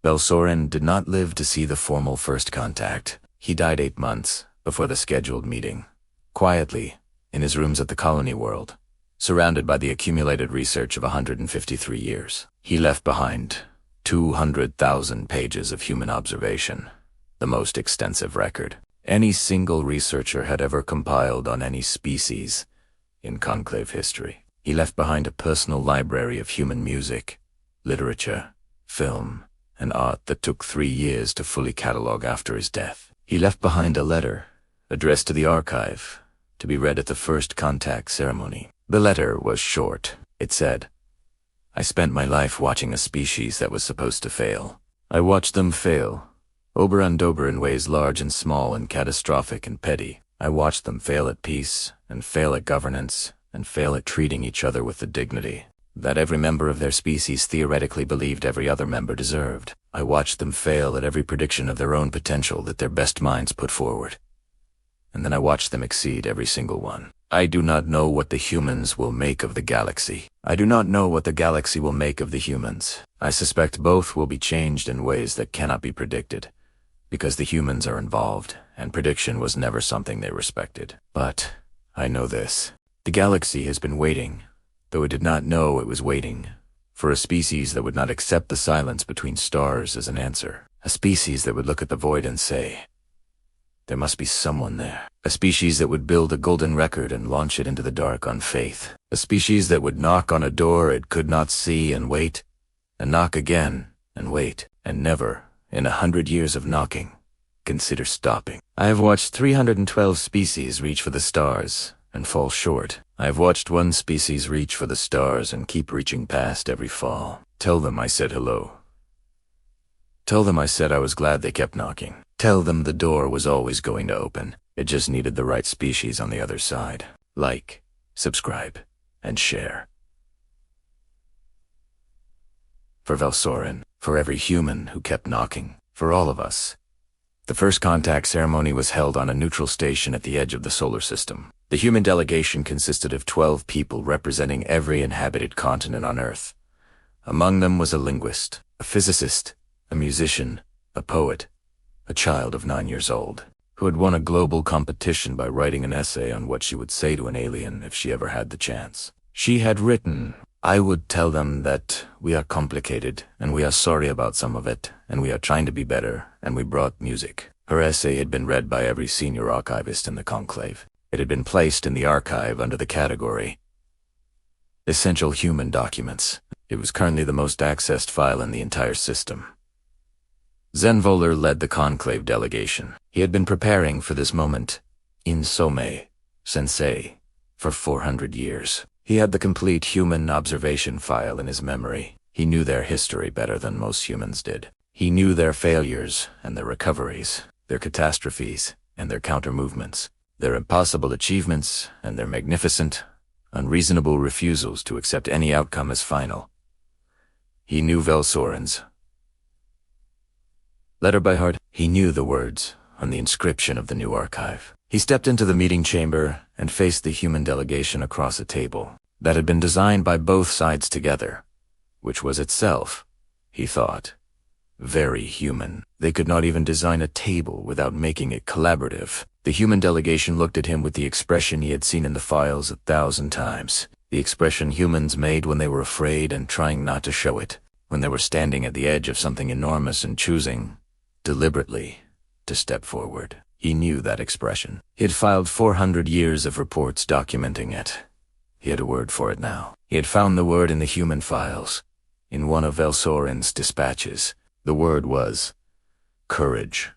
Velsorin did not live to see the formal first contact. He died 8 months before the scheduled meeting, quietly, in his rooms at the Colony World, surrounded by the accumulated research of 153 years. He left behind 200,000 pages of human observation, the most extensive record any single researcher had ever compiled on any species in Conclave history. He left behind a personal library of human music, literature, film, and art that took 3 years to fully catalogue after his death. He left behind a letter, addressed to the archive, to be read at the first contact ceremony. The letter was short. It said, "I spent my life watching a species that was supposed to fail. I watched them fail, over and over in ways large and small and catastrophic and petty. I watched them fail at peace, and fail at governance, and fail at treating each other with the dignity that every member of their species theoretically believed every other member deserved. I watched them fail at every prediction of their own potential that their best minds put forward. And then I watched them exceed every single one. I do not know what the humans will make of the galaxy. I do not know what the galaxy will make of the humans. I suspect both will be changed in ways that cannot be predicted, because the humans are involved, and prediction was never something they respected. But I know this. The galaxy has been waiting, though it did not know it was waiting, for a species that would not accept the silence between stars as an answer. A species that would look at the void and say, there must be someone there. A species that would build a golden record and launch it into the dark on faith. A species that would knock on a door it could not see and wait, and knock again and wait, and never, in 100 years of knocking, consider stopping. I have watched 312 species reach for the stars and fall short. I have watched one species reach for the stars and keep reaching past every fall. Tell them I said hello. Tell them I said I was glad they kept knocking. Tell them the door was always going to open. It just needed the right species on the other side. Like, subscribe, and share. For Velsorin, for every human who kept knocking, for all of us. The first contact ceremony was held on a neutral station at the edge of the solar system. The human delegation consisted of 12 people representing every inhabited continent on Earth. Among them was a linguist, a physicist, a musician, a poet, a child of 9 years old, who had won a global competition by writing an essay on what she would say to an alien if she ever had the chance. She had written, "I would tell them that we are complicated, and we are sorry about some of it, and we are trying to be better, and we brought music." Her essay had been read by every senior archivist in the conclave. It had been placed in the archive under the category Essential Human Documents. It was currently the most accessed file in the entire system. Zenvoler led the conclave delegation. He had been preparing for this moment, in Some, Sensei, for 400 years. He had the complete human observation file in his memory. He knew their history better than most humans did. He knew their failures and their recoveries, their catastrophes and their counter-movements, their impossible achievements and their magnificent, unreasonable refusals to accept any outcome as final. He knew Velsorin's letter by heart. He knew the words on the inscription of the new archive. He stepped into the meeting chamber and faced the human delegation across a table that had been designed by both sides together, which was itself, he thought, very human. They could not even design a table without making it collaborative. The human delegation looked at him with the expression he had seen in the files 1,000 times, the expression humans made when they were afraid and trying not to show it, when they were standing at the edge of something enormous and choosing, deliberately, to step forward. He knew that expression. He had filed 400 years of reports documenting it. He had a word for it now. He had found the word in the human files, in one of Velsorin's dispatches. The word was courage,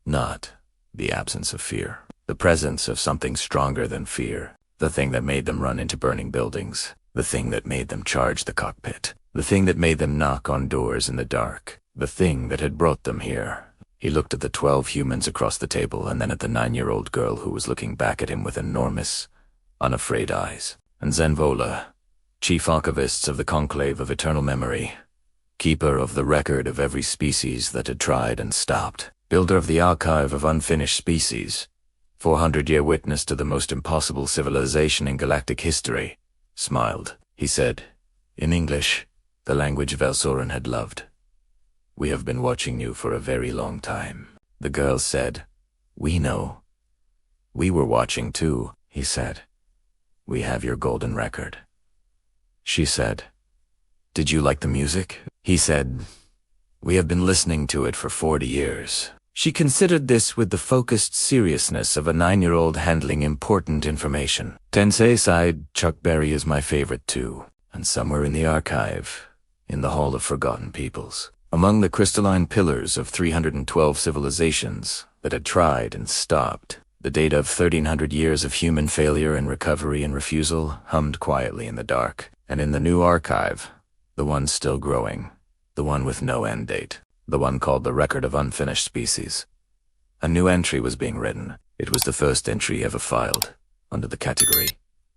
not the absence of fear. The presence of something stronger than fear. The thing that made them run into burning buildings. The thing that made them charge the cockpit. The thing that made them knock on doors in the dark. The thing that had brought them here. He looked at the 12 humans across the table and then at the 9-year-old girl who was looking back at him with enormous, unafraid eyes. And Zenvola, chief archivist of the Conclave of Eternal Memory, keeper of the record of every species that had tried and stopped, builder of the archive of unfinished species, 400-year witness to the most impossible civilization in galactic history, smiled. He said, in English, the language Velsorin had loved, We have been watching you for a very long time. The girl said, "We know." "We were watching too," he said. "We have your golden record." She said, "Did you like the music?" He said, "We have been listening to it for 40 years. She considered this with the focused seriousness of a 9-year-old handling important information. Tensei sighed. "Chuck Berry is my favorite too. And somewhere in the archive, in the Hall of Forgotten Peoples, among the crystalline pillars of 312 civilizations that had tried and stopped, the data of 1,300 years of human failure and recovery and refusal hummed quietly in the dark. And in the new archive, the one still growing, the one with no end date, the one called the Record of Unfinished Species, a new entry was being written. It was the first entry ever filed, under the category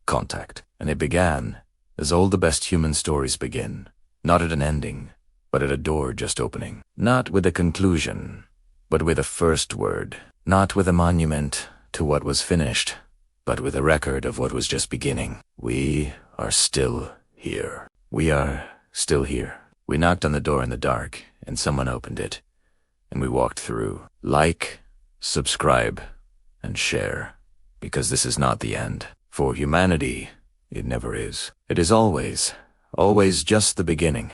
Contact. And it began, as all the best human stories begin, not at an ending, but at a door just opening. Not with a conclusion, but with a first word. Not with a monument to what was finished, but with a record of what was just beginning. We are still here. We are still here. We knocked on the door in the dark, and someone opened it, and we walked through. Like, subscribe, and share, because this is not the end. For humanity, it never is. It is always, always just the beginning.